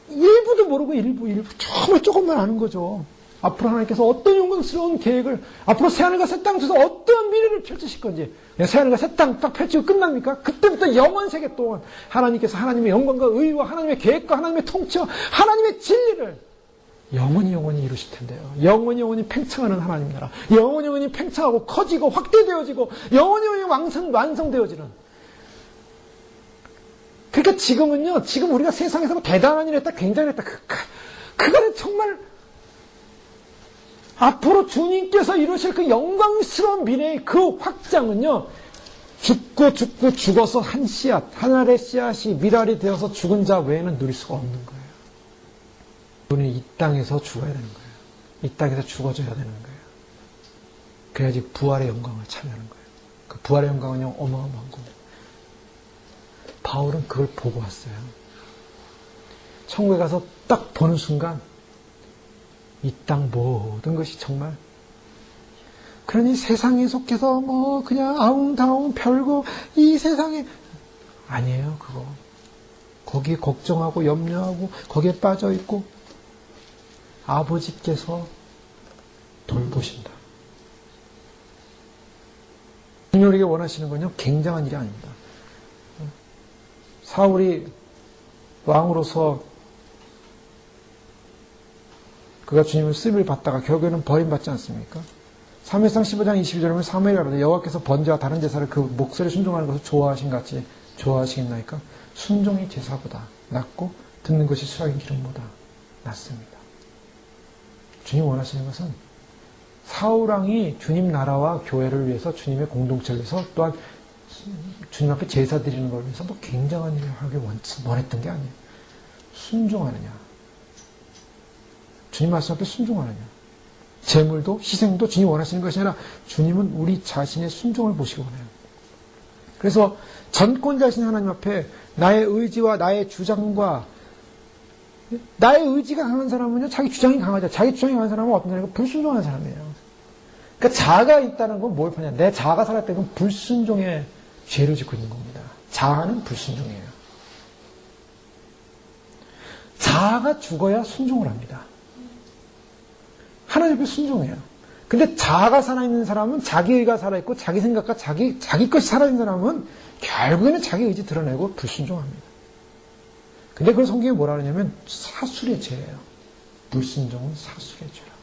S1: 일부도 모르고 일부 정말 조금만 아는 거죠. 앞으로 하나님께서 어떤 영광스러운 계획을, 앞으로 새하늘과 새 땅 중에서 어떤 미래를 펼치실 건지, 새하늘과 새 땅 딱 펼치고 끝납니까? 그때부터 영원 세계 동안 하나님께서 하나님의 영광과 의와 하나님의 계획과 하나님의 통치와 하나님의 진리를 영원히 이루실 텐데요. 영원히 팽창하는 하나님 나라, 영원히 팽창하고 커지고 확대되어지고 영원히 완성되어지는. 그러니까 지금은요, 지금 우리가 세상에서 뭐 대단한 일을 했다, 굉장히 했다, 그거는 정말 앞으로 주님께서 이루실 그 영광스러운 미래의 그 확장은요, 죽어서 한 씨앗, 한 알의 씨앗이 밀알이 되어서 죽은 자 외에는 누릴 수가 없는 거예요. 우리는 이 땅에서 죽어야 되는 거예요. 이 땅에서 죽어져야 되는 거예요. 그래야지 부활의 영광을 참여하는 거예요. 그 부활의 영광은요, 어마어마한 겁니다. 바울은 그걸 보고 왔어요. 천국에 가서 딱 보는 순간 이 땅 모든 것이 정말, 그러니 세상에 속해서 뭐 그냥 아웅다웅 별거, 이 세상에 아니에요. 그거 거기에 걱정하고 염려하고 거기에 빠져있고 아버지께서 돌보신다. 주님 우리에게 원하시는 건요, 굉장한 일이 아닙니다. 사울이 왕으로서 그가 주님을 쓰임을 받다가 결국에는 버림받지 않습니까? 사무엘상 15장 22절에 보면 사무엘이 가로되 여호와께서 번제와 다른 제사를 그 목소리에 순종하는 것을 좋아하신 같이 좋아하시겠나이까? 순종이 제사보다 낫고 듣는 것이 수락인 기름보다 낫습니다. 주님 원하시는 것은 사울왕이 주님 나라와 교회를 위해서, 주님의 공동체를 위해서, 또한 주님 앞에 제사 드리는 걸 위해서 뭐 굉장한 일을 하길 원했던 게 아니에요. 순종하느냐, 주님 말씀 앞에 순종하느냐, 제물도 희생도 주님 원하시는 것이 아니라 주님은 우리 자신의 순종을 보시고 원해요. 그래서 전권자이신 하나님 앞에 나의 의지와 나의 주장과, 나의 의지가 강한 사람은요, 자기 주장이 강하죠. 자기 주장이 강한 사람은 어떤 사람이고 불순종하는 사람이에요. 그러니까 자아가 있다는 건 뭘 파냐? 내 자아가 살았다는 건 불순종의 죄를 짓고 있는 겁니다. 자아는 불순종이에요. 자아가 죽어야 순종을 합니다. 하나님 앞에 순종해요. 근데 자아가 살아있는 사람은, 자기 의가 살아있고 자기 생각과 자기 것이 살아있는 사람은 결국에는 자기 의지 드러내고 불순종합니다. 근데 그걸 성경이 뭐라 그러냐면 사술의 죄예요. 불순종은 사술의 죄라.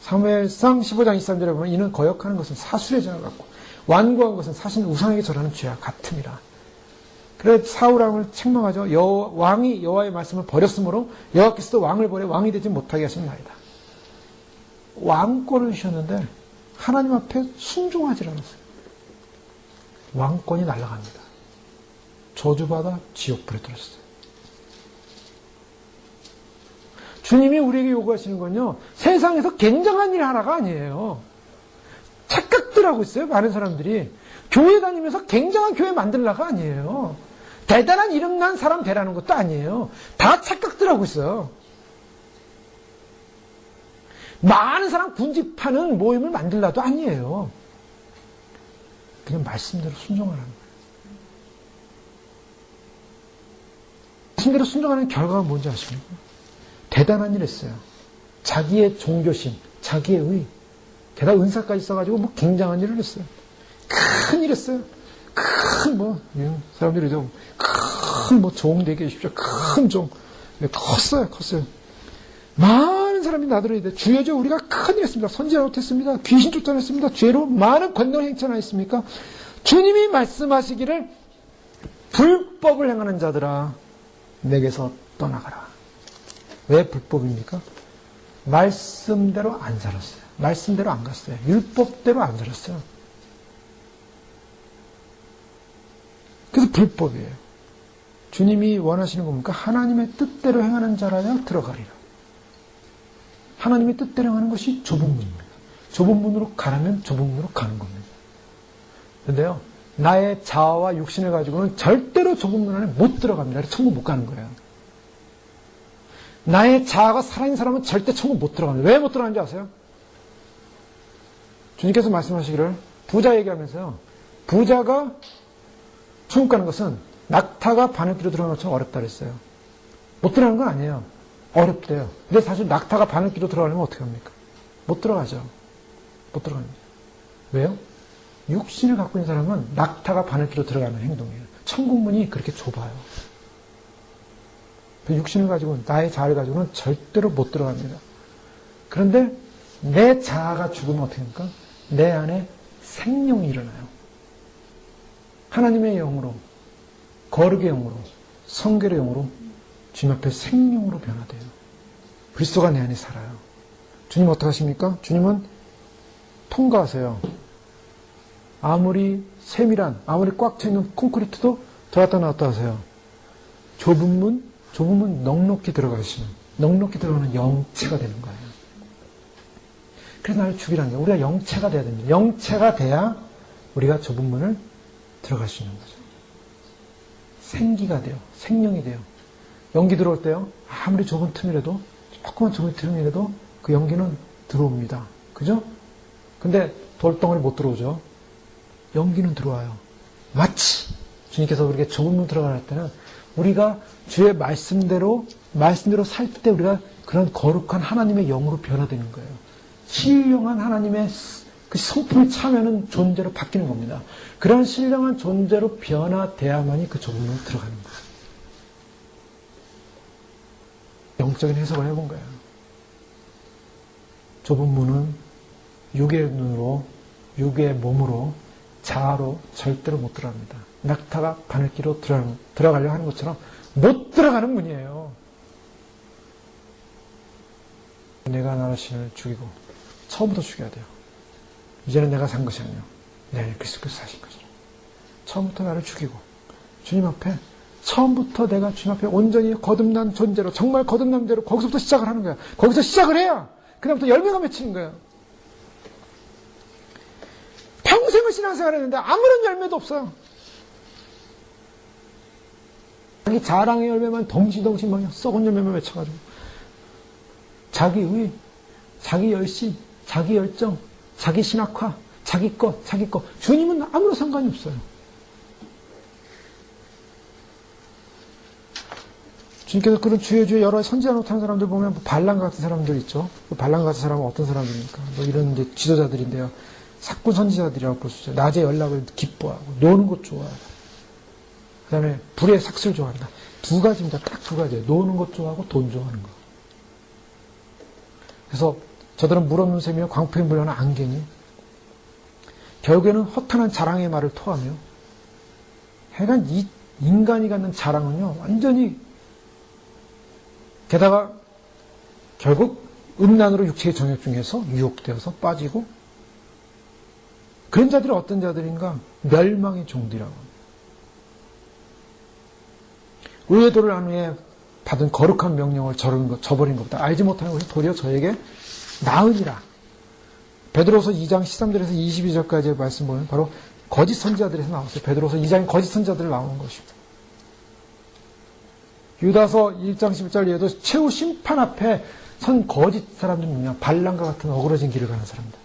S1: 사무엘상 15장 23절에 보면 이는 거역하는 것은 사술의 죄와 같고 완고한 것은 사신 우상에게 절하는 죄와 같음이라. 그래 사울왕을 책망하죠. 왕이 여호와의 말씀을 버렸으므로 여호와께서도 왕을 버려 왕이 되지 못하게 하셨나이다. 왕권을 주셨는데 하나님 앞에 순종하지 않았어요. 왕권이 날아갑니다. 저주받아 지옥불에 떨어졌어요. 주님이 우리에게 요구하시는 건요, 세상에서 굉장한 일 하나가 아니에요. 착각들 하고 있어요, 많은 사람들이. 교회 다니면서 굉장한 교회 만들라가 아니에요. 대단한 이름 난 사람 되라는 것도 아니에요. 다 착각들 하고 있어요. 많은 사람 군집하는 모임을 만들라도 아니에요. 그냥 말씀대로 순종하라는 거예요. 말씀대로 순종하는 결과가 뭔지 아십니까? 대단한 일 했어요. 자기의 종교심, 자기의 의, 게다가 은사까지 써가지고 뭐 굉장한 일을 했어요. 큰 일 했어요. 사람들이 좀 큰 종 되게 해주십시오. 큰 종. 컸어요. 많은 사람이 나들어야 돼. 주여저 우리가 큰 일 했습니다. 선지자 못했습니다. 귀신 쫓아냈습니다. 죄로 많은 권능을 행천하였습니까? 주님이 말씀하시기를 불법을 행하는 자들아 내게서 떠나가라. 왜 불법입니까? 말씀대로 안 살았어요. 말씀대로 안 갔어요. 율법대로 안 살았어요. 그래서 불법이에요. 주님이 원하시는 겁니까? 하나님의 뜻대로 행하는 자라야 들어가리라. 하나님의 뜻대로 행하는 것이 좁은 문입니다. 좁은 문으로 가라면 좁은 문으로 가는 겁니다. 그런데요, 나의 자아와 육신을 가지고는 절대로 좁은 문 안에 못 들어갑니다. 그래서 천국 못 가는 거예요. 나의 자아가 살아있는 사람은 절대 천국 못 들어갑니다. 왜 못 들어가는지 아세요? 주님께서 말씀하시기를 부자 얘기하면서요, 부자가 천국 가는 것은 낙타가 바늘귀로 들어가는 것처럼 어렵다 그랬어요. 못 들어가는 건 아니에요. 어렵대요. 근데 사실 낙타가 바늘기로 들어가려면 어떻게 합니까? 못 들어가죠. 못 들어갑니다. 왜요? 육신을 갖고 있는 사람은 낙타가 바늘기로 들어가는 행동이에요. 천국문이 그렇게 좁아요. 육신을 가지고 나의 자아를 가지고는 절대로 못 들어갑니다. 그런데 내 자아가 죽으면 어떻게 합니까? 내 안에 생명이 일어나요. 하나님의 영으로, 거룩의 영으로, 성결의 영으로 주님 앞에 생명으로 변화돼요. 그리스도가 내 안에 살아요. 주님 어떻게 하십니까? 주님은 통과하세요. 아무리 세밀한, 아무리 꽉 차있는 콘크리트도 들어갔다 나왔다 하세요. 좁은 문 넉넉히 들어가시면, 넉넉히 들어가는 영체가 되는 거예요. 그래서 나를 죽이라는 거예요. 우리가 영체가 돼야 됩니다. 영체가 돼야 우리가 좁은 문을 들어갈 수 있는 거죠. 생기가 돼요. 생명이 돼요. 연기 들어올 때요. 아무리 좁은 틈이라도, 조그만 좁은 틈이라도 그 연기는 들어옵니다. 그죠? 근데 돌덩어리 못 들어오죠. 연기는 들어와요. 마치 주님께서 우리에게 좁은 문 들어갈 때는 우리가 주의 말씀대로 살 때 우리가 그런 거룩한 하나님의 영으로 변화되는 거예요. 신령한 하나님의 그 성품을 참여하는 존재로 바뀌는 겁니다. 그런 신령한 존재로 변화돼야만이 그 좁은 문으로 들어가는 거예요. 영적인 해석을 해본 거예요. 좁은 문은 육의 눈으로, 육의 몸으로, 자아로 절대로 못 들어갑니다. 낙타가 바늘기로 들어가려고 하는 것처럼 못 들어가는 문이에요. 내가 나 자신을 죽이고 처음부터 죽여야 돼요. 이제는 내가 산 것이 아니요 내 그리스도께서 사신 거죠. 처음부터 나를 죽이고 주님 앞에 처음부터 내가 주님 앞에 온전히 거듭난 존재로, 정말 거듭난 대로 거기서부터 시작을 하는 거야. 거기서 시작을 해야 그다음부터 열매가 맺히는 거예요. 평생을 신앙생활 했는데 아무런 열매도 없어요. 자기 자랑의 열매만 덩실덩실 막 썩은 열매만 맺혀가지고 자기 의, 자기 열심, 자기 열정, 자기 신학화, 자기 것. 주님은 아무런 상관이 없어요. 주님께서 그런 주의 여러 선지자 못하는 사람들 보면 발람과 같은 사람들 있죠. 발람과 같은 사람은 어떤 사람입니까? 이런 이제 지도자들인데요. 사꾼 선지자들이라고 볼 수 있죠. 낮에 연락을 기뻐하고 노는 것 좋아하고 그 다음에 불의 삭슬 좋아한다. 두 가지입니다. 딱 두 가지예요. 노는 것 좋아하고 돈 좋아하는 거. 그래서 저들은 물 없는 셈이며 광풍에 물려는 안개니 결국에는 허탄한 자랑의 말을 토하며 하여간 이 인간이 갖는 자랑은요 완전히 게다가 결국 음란으로 육체의 정욕 중에서 유혹되어서 빠지고 그런 자들이 어떤 자들인가? 멸망의 종들이라고 합니다. 의의 도를 한 후에 받은 거룩한 명령을 저버린 것보다 알지 못하는 것이 도리어 저에게 나으니라. 베드로서 2장 13절에서 22절까지의 말씀 보면 바로 거짓 선지자들에서 나왔어요. 베드로서 2장이 거짓 선지자들 나오는 것입니다. 유다서 1장 11절에도 최후 심판 앞에 선 거짓 사람들이냐 발람과 같은 어그러진 길을 가는 사람들.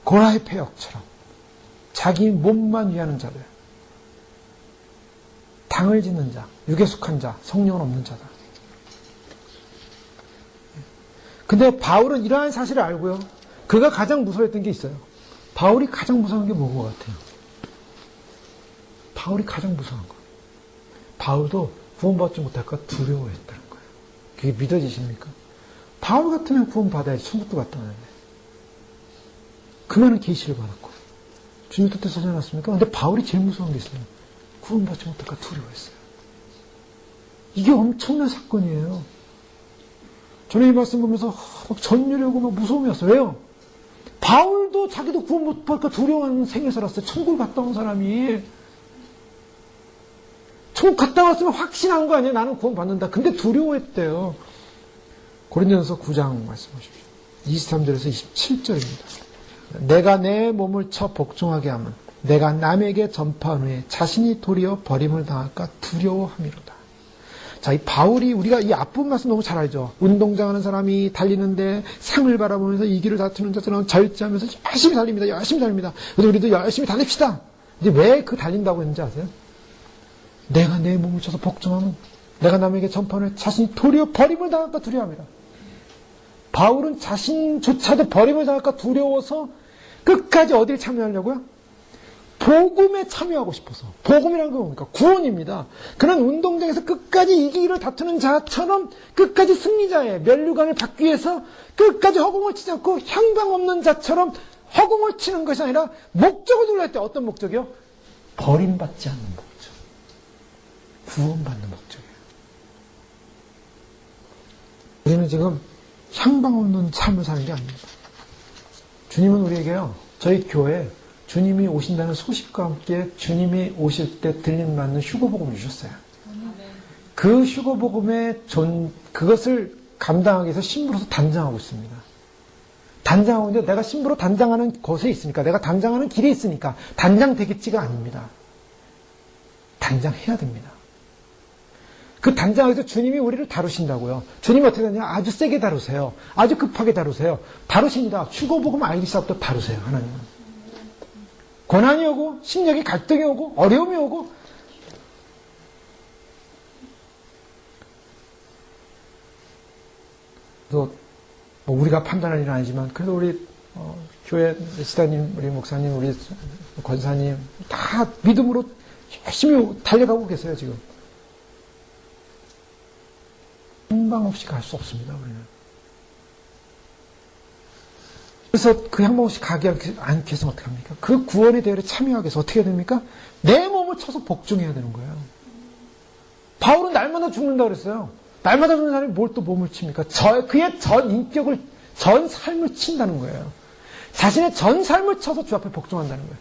S1: 고라의 폐역처럼 자기 몸만 위하는 자들, 당을 짓는 자, 육에 속한 자, 성령은 없는 자다. 근데 바울은 이러한 사실을 알고요. 그가 가장 무서워했던 게 있어요. 바울이 가장 무서운 게 뭔 것 같아요? 바울이 가장 무서운 거. 바울도 구원받지 못할까 두려워했다는 거예요. 그게 믿어지십니까? 바울 같으면 구원받아야지 천국도 갔다 오는데. 그 많은 계시를 받았고 주님 뜻에 서지 않았습니까? 근데 바울이 제일 무서운 게 있어요. 구원받지 못할까 두려워했어요. 이게 엄청난 사건이에요. 저는 이 말씀 보면서 막 전율하고 막 무서움이었어요. 왜요? 바울도 자기도 구원 못 받을까 두려워하는 생에 살았어요. 천국을 갔다 온 사람이. 천국 갔다 왔으면 확신한 거 아니에요? 나는 구원 받는다. 근데 두려워했대요. 고린도전서 9장 말씀 보십시오. 23절에서 27절입니다. 내가 내 몸을 쳐 복종하게 하면 내가 남에게 전파한 후에 자신이 도리어 버림을 당할까 두려워함이로다. 자, 이 바울이 우리가 이 앞부분 말씀 너무 잘 알죠. 운동장하는 사람이 달리는데 상을 바라보면서 이 길을 다투는 자처럼 절제하면서 열심히 달립니다. 열심히 달립니다. 그래서 우리도 열심히 달립시다. 이제 왜 그 달린다고 했는지 아세요? 내가 내 몸을 쳐서 복종하면 내가 남에게 전파를 자신이 도리어 버림을 당할까 두려워합니다. 바울은 자신조차도 버림을 당할까 두려워서 끝까지 어딜 참여하려고요? 복음에 참여하고 싶어서. 복음이란 건 뭡니까? 구원입니다. 그런 운동장에서 끝까지 이기기를 다투는 자처럼 끝까지 승리자의 면류관을 받기 위해서 끝까지 허공을 치지 않고 향방 없는 자처럼 허공을 치는 것이 아니라 목적을 눌러야 때 어떤 목적이요? 버림받지 않는 목적. 구원받는 목적이에요. 우리는 지금 향방 없는 삶을 사는 게 아닙니다. 주님은 우리에게요, 저희 교회에 주님이 오신다는 소식과 함께 주님이 오실 때 들림받는 휴거복음을 주셨어요. 그 휴거복음의 그것을 감당하기 위해서 신부로서 단장하고 있습니다. 단장하고 있는데 내가 신부로 단장하는 곳에 있으니까, 내가 단장하는 길에 있으니까 단장 되겠지가 아닙니다. 단장해야 됩니다. 그 단장하기 위해서 주님이 우리를 다루신다고요. 주님이 어떻게 되냐? 아주 세게 다루세요. 아주 급하게 다루세요. 다루십니다. 휴거복음 알기 시작부터 다루세요. 하나님은. 고난이 오고 심력이 갈등이 오고 어려움이 오고 그래서 우리가 판단할 일은 아니지만 그래도 우리 교회 시다님, 우리 목사님, 우리 권사님 다 믿음으로 열심히 달려가고 계세요. 지금 향방 없이 갈 수 없습니다. 우리는. 그래서 그 향방 없이 가기 않기 위해서 어떻게 합니까? 그 구원의 대열에 참여하기 위해서 어떻게 해야 됩니까? 내 몸을 쳐서 복종해야 되는 거예요. 바울은 날마다 죽는다고 그랬어요. 날마다 죽는 사람이 뭘 또 몸을 칩니까? 그의 전 인격을, 전 삶을 친다는 거예요. 자신의 전 삶을 쳐서 주 앞에 복종한다는 거예요.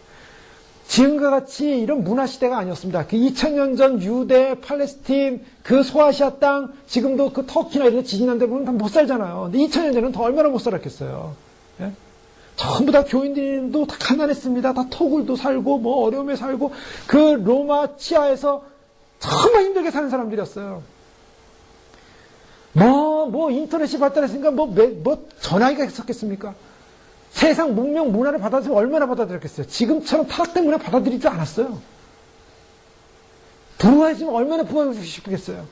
S1: 지금과 같이 이런 문화시대가 아니었습니다. 그 2000년 전 유대, 팔레스틴, 그 소아시아 땅, 지금도 그 터키나 이런 데 지진 난 데 보면 다 못 살잖아요. 근데 2000년 전에는 더 얼마나 못 살았겠어요. 예? 전부 다 교인들도 다 가난했습니다. 다 토굴도 살고, 뭐 어려움에 살고, 그 로마 치하에서 정말 힘들게 사는 사람들이었어요. 인터넷이 발달했으니까 전화기가 있었겠습니까? 세상 문명, 문화를 받아들이면 얼마나 받아들였겠어요? 지금처럼 타락된 문화 받아들이지 않았어요. 부유해지면 얼마나 부유하고 싶겠어요?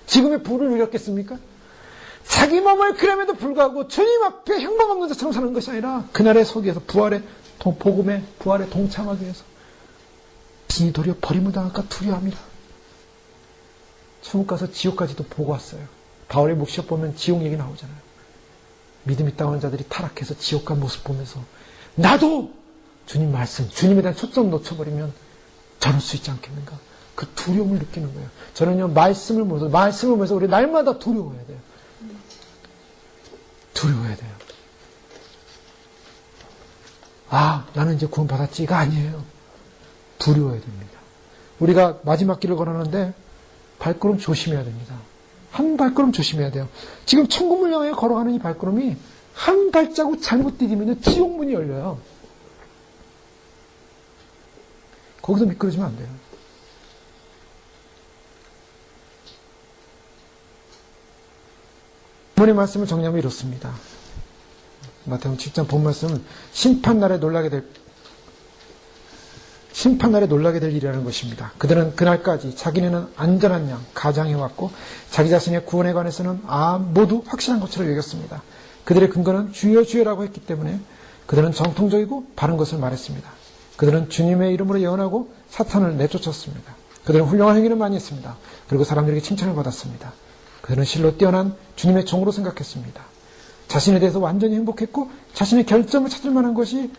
S1: 지금의 부를 누렸겠습니까? 자기 몸을 그럼에도 불구하고 주님 앞에 향방 없는 자처럼 사는 것이 아니라 그날의 서기에서 부활의 복음의 부활에 동참하기 위해서 신이 도리어 버림을 당할까 두려워합니다. 천국 가서 지옥까지도 보고 왔어요. 바울의 묵시업 보면 지옥 얘기 나오잖아요. 믿음이 땅한 자들이 타락해서 지옥 간 모습 보면서 나도 주님 말씀, 주님에 대한 초점 놓쳐버리면 저럴 수 있지 않겠는가? 그 두려움을 느끼는 거예요. 저는요, 말씀을 보면서 우리 날마다 두려워해야 돼요. 두려워해야 돼요. 아, 나는 이제 구원받았지가 아니에요. 두려워해야 됩니다. 우리가 마지막 길을 걸어가는데 발걸음 조심해야 됩니다. 한 발걸음 조심해야 돼요. 지금 천국을 향해 걸어가는 이 발걸음이 한 발자국 잘못 디디면 지옥문이 열려요. 거기서 미끄러지면 안 돼요. 부모님 말씀을 정리하면 이렇습니다. 마태복음 7장 본 말씀은 심판날에 놀라게 될 일이라는 것입니다. 그들은 그날까지 자기네는 안전한 양, 가장해왔고 자기 자신의 구원에 관해서는 모두 확실한 것처럼 여겼습니다. 그들의 근거는 주여 주여라고 했기 때문에 그들은 정통적이고 바른 것을 말했습니다. 그들은 주님의 이름으로 예언하고 사탄을 내쫓았습니다. 그들은 훌륭한 행위를 많이 했습니다. 그리고 사람들에게 칭찬을 받았습니다. 그들은 실로 뛰어난 주님의 종으로 생각했습니다. 자신에 대해서 완전히 행복했고 자신의 결점을 찾을 만한 것이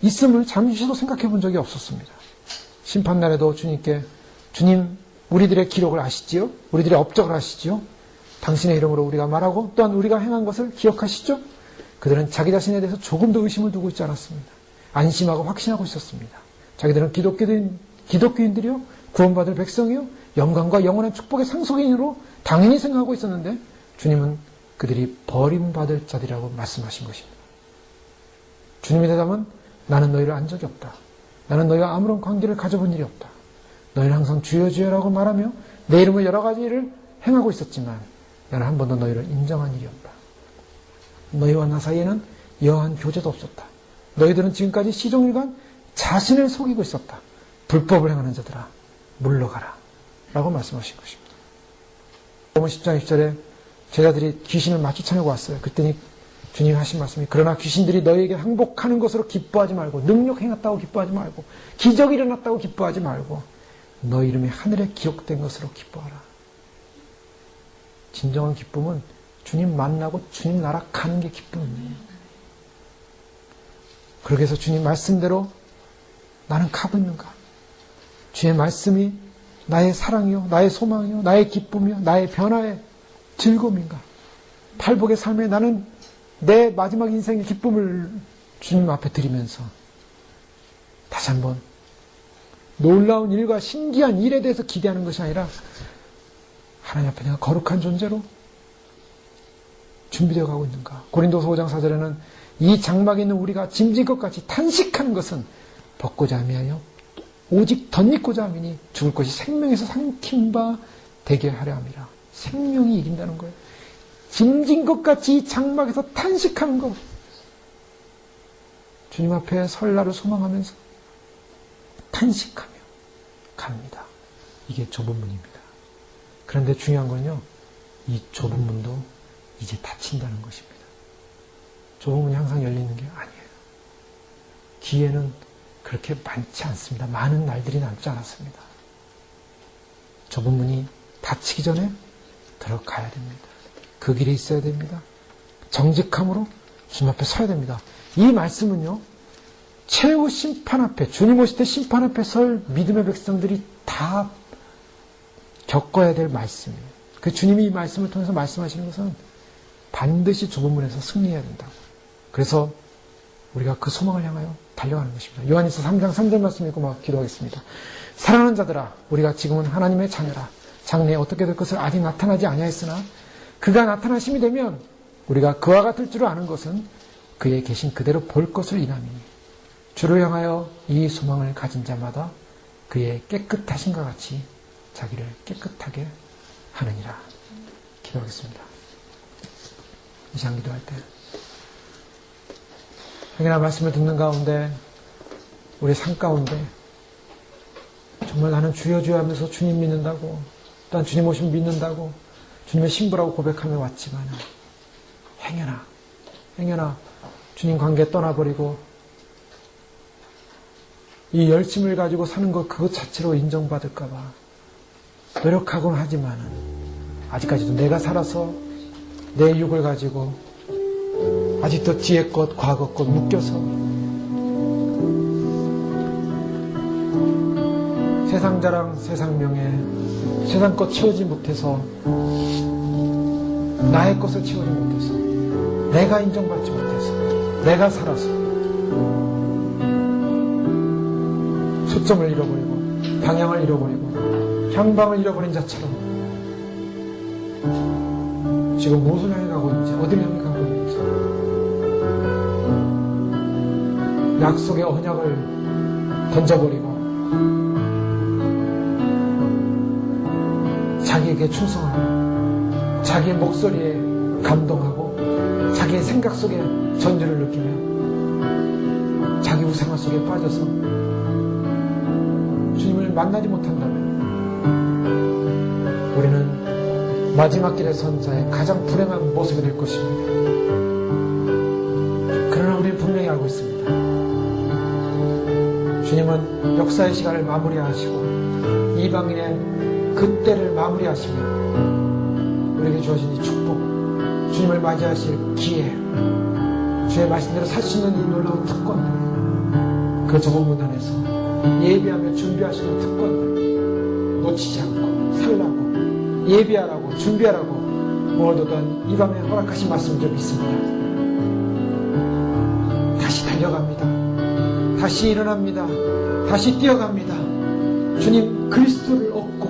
S1: 있음을 잠시도 생각해 본 적이 없었습니다. 심판날에도 주님께 주님 우리들의 기록을 아시지요? 우리들의 업적을 아시지요? 당신의 이름으로 우리가 말하고 또한 우리가 행한 것을 기억하시죠? 그들은 자기 자신에 대해서 조금도 의심을 두고 있지 않았습니다. 안심하고 확신하고 있었습니다. 자기들은 기독교인들이요 구원받을 백성이요 영광과 영원한 축복의 상속인으로 당연히 생각하고 있었는데 주님은 그들이 버림받을 자들이라고 말씀하신 것입니다. 주님의 대답은 나는 너희를 안 적이 없다. 나는 너희와 아무런 관계를 가져본 일이 없다. 너희는 항상 주여 주여라고 말하며 내 이름을 여러 가지 일을 행하고 있었지만 나는 한 번도 너희를 인정한 일이 없다. 너희와 나 사이에는 여한 교제도 없었다. 너희들은 지금까지 시종일관 자신을 속이고 있었다. 불법을 행하는 자들아 물러가라 라고 말씀하신 것입니다. 마태복음 10장 20절에 제자들이 귀신을 마주 쳐내고 왔어요. 그랬더니 주님이 하신 말씀이 그러나 귀신들이 너희에게 항복하는 것으로 기뻐하지 말고 능력 행했다고 기뻐하지 말고 기적이 일어났다고 기뻐하지 말고 너 이름이 하늘에 기록된 것으로 기뻐하라. 진정한 기쁨은 주님 만나고 주님 나라 가는 게 기쁨이에요. 그러기 위해서 주님 말씀대로 나는 가고 있는가? 주의 말씀이 나의 사랑이요, 나의 소망이요, 나의 기쁨이요, 나의 변화의 즐거움인가? 팔복의 삶에 나는 내 마지막 인생의 기쁨을 주님 앞에 드리면서 다시 한번 놀라운 일과 신기한 일에 대해서 기대하는 것이 아니라 하나님 앞에 내가 거룩한 존재로 준비되어 가고 있는가? 고린도서 5장 4절에는 이 장막에 있는 우리가 짐진 것 같이 탄식하는 것은 벗고자 함이하여 오직 덧입고자 함이니 죽을 것이 생명에서 삼킨 바 되게 하려 함이라. 생명이 이긴다는 거예요. 짐진 것 같이 이 장막에서 탄식하는 것. 주님 앞에 설날을 소망하면서 탄식하며 갑니다. 이게 좁은 문입니다. 그런데 중요한 건요, 이 좁은 문도 이제 닫힌다는 것입니다. 좁은 문이 항상 열리는 게 아니에요. 기회는 그렇게 많지 않습니다. 많은 날들이 남지 않았습니다. 좁은 문이 닫히기 전에 들어가야 됩니다. 그 길에 있어야 됩니다. 정직함으로 주님 앞에 서야 됩니다. 이 말씀은요, 최후 심판 앞에, 주님 오실 때 심판 앞에 설 믿음의 백성들이 다 겪어야 될 말씀이에요. 그 주님이 이 말씀을 통해서 말씀하시는 것은 반드시 좁은 문에서 승리해야 된다고. 그래서 우리가 그 소망을 향하여 달려가는 것입니다. 요한일서 3장 3절 말씀 읽고 막 기도하겠습니다. 사랑하는 자들아, 우리가 지금은 하나님의 자녀라. 장래에 어떻게 될 것을 아직 나타나지 아니하였으나 그가 나타나심이 되면 우리가 그와 같을 줄 아는 것은 그의 계신 그대로 볼 것을 인함이니 주를 향하여 이 소망을 가진 자마다 그의 깨끗하심과 같이 자기를 깨끗하게 하느니라. 기도하겠습니다. 이 시간 기도할 때 하나님의 말씀을 듣는 가운데 우리 삶 가운데 정말 나는 주여 주여 하면서 주님 믿는다고, 또한 주님 오시면 믿는다고 주님의 신부라고 고백하며 왔지만 행여나 주님 관계 떠나버리고 이 열심을 가지고 사는 것 그것 자체로 인정받을까 봐 노력하곤 하지만은 아직까지도 내가 살아서 내 육을 가지고 아직도 뒤의 것, 과거 것 묶여서 세상 자랑, 세상 명예, 세상 것 채우지 못해서 나의 것을 채우지 못해서 내가 인정받지 못해서 내가 살아서 초점을 잃어버리고 방향을 잃어버리고 향방을 잃어버린 자처럼 지금 무엇을 향해 가고 있는지, 어디를 향해 가고 있는지, 약속의 언약을 던져버리고 자기에게 충성하고 자기의 목소리에 감동하고 자기의 생각 속에 전율을 느끼며 자기 우상화 속에 빠져서 주님을 만나지 못한다면 우리는 마지막 길에 선 자의 가장 불행한 모습이 될 것입니다. 그러나 우리는 분명히 알고 있습니다. 주님은 역사의 시간을 마무리하시고 이방인의 그 때를 마무리하시며 우리에게 주어진 이 축복, 주님을 맞이하실 기회, 주의 말씀대로 살 수 있는 이 놀라운 특권들, 그 좁은 문 안에서 예비하며 준비하시는 특권들 놓치지 않고 살라고, 예비하라고, 준비하라고 오늘도 또한 이 밤에 허락하신 말씀 좀 있습니다. 다시 달려갑니다. 다시 일어납니다. 다시 뛰어갑니다. 주님 그리스도를 얻고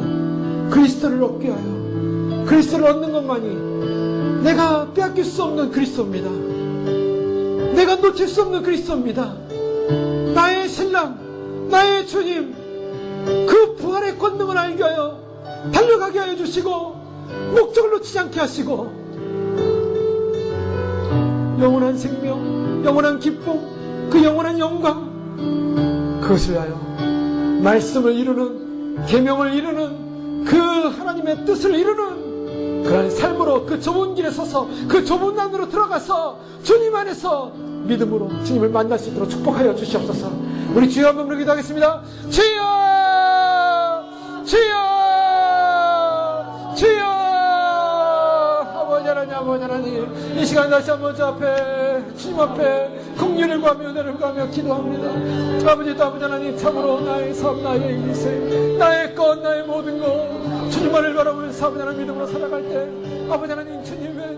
S1: 그리스도를 얻게 하여 그리스도를 얻는 것만이 내가 빼앗길 수 없는 그리스도입니다. 내가 놓칠 수 없는 그리스도입니다. 나의 신랑, 나의 주님, 그 부활의 권능을 알게 하여 달려가게 하여 주시고 목적을 놓치지 않게 하시고 영원한 생명, 영원한 기쁨, 그 영원한 영광, 그것을 위하여 말씀을 이루는, 계명을 이루는, 그 하나님의 뜻을 이루는 그런 삶으로 그 좁은 길에 서서 그 좁은 난으로 들어가서 주님 안에서 믿음으로 주님을 만날 수 있도록 축복하여 주시옵소서. 우리 주여 한번 부르기도 하겠습니다. 주여! 주여! 주여! 아버지 하나님, 아버지 하나님, 이 시간 다시 한번 주 앞에, 주님 앞에 긍휼을 구하며 은혜를 구하며 기도합니다. 아버지, 또 아버지 하나님, 참으로 나의 삶, 나의 인생, 나의 것, 나의 모든 것, 주님만을 바라보면서 아버지 하나님 믿음으로 살아갈 때, 아버지 하나님, 주님의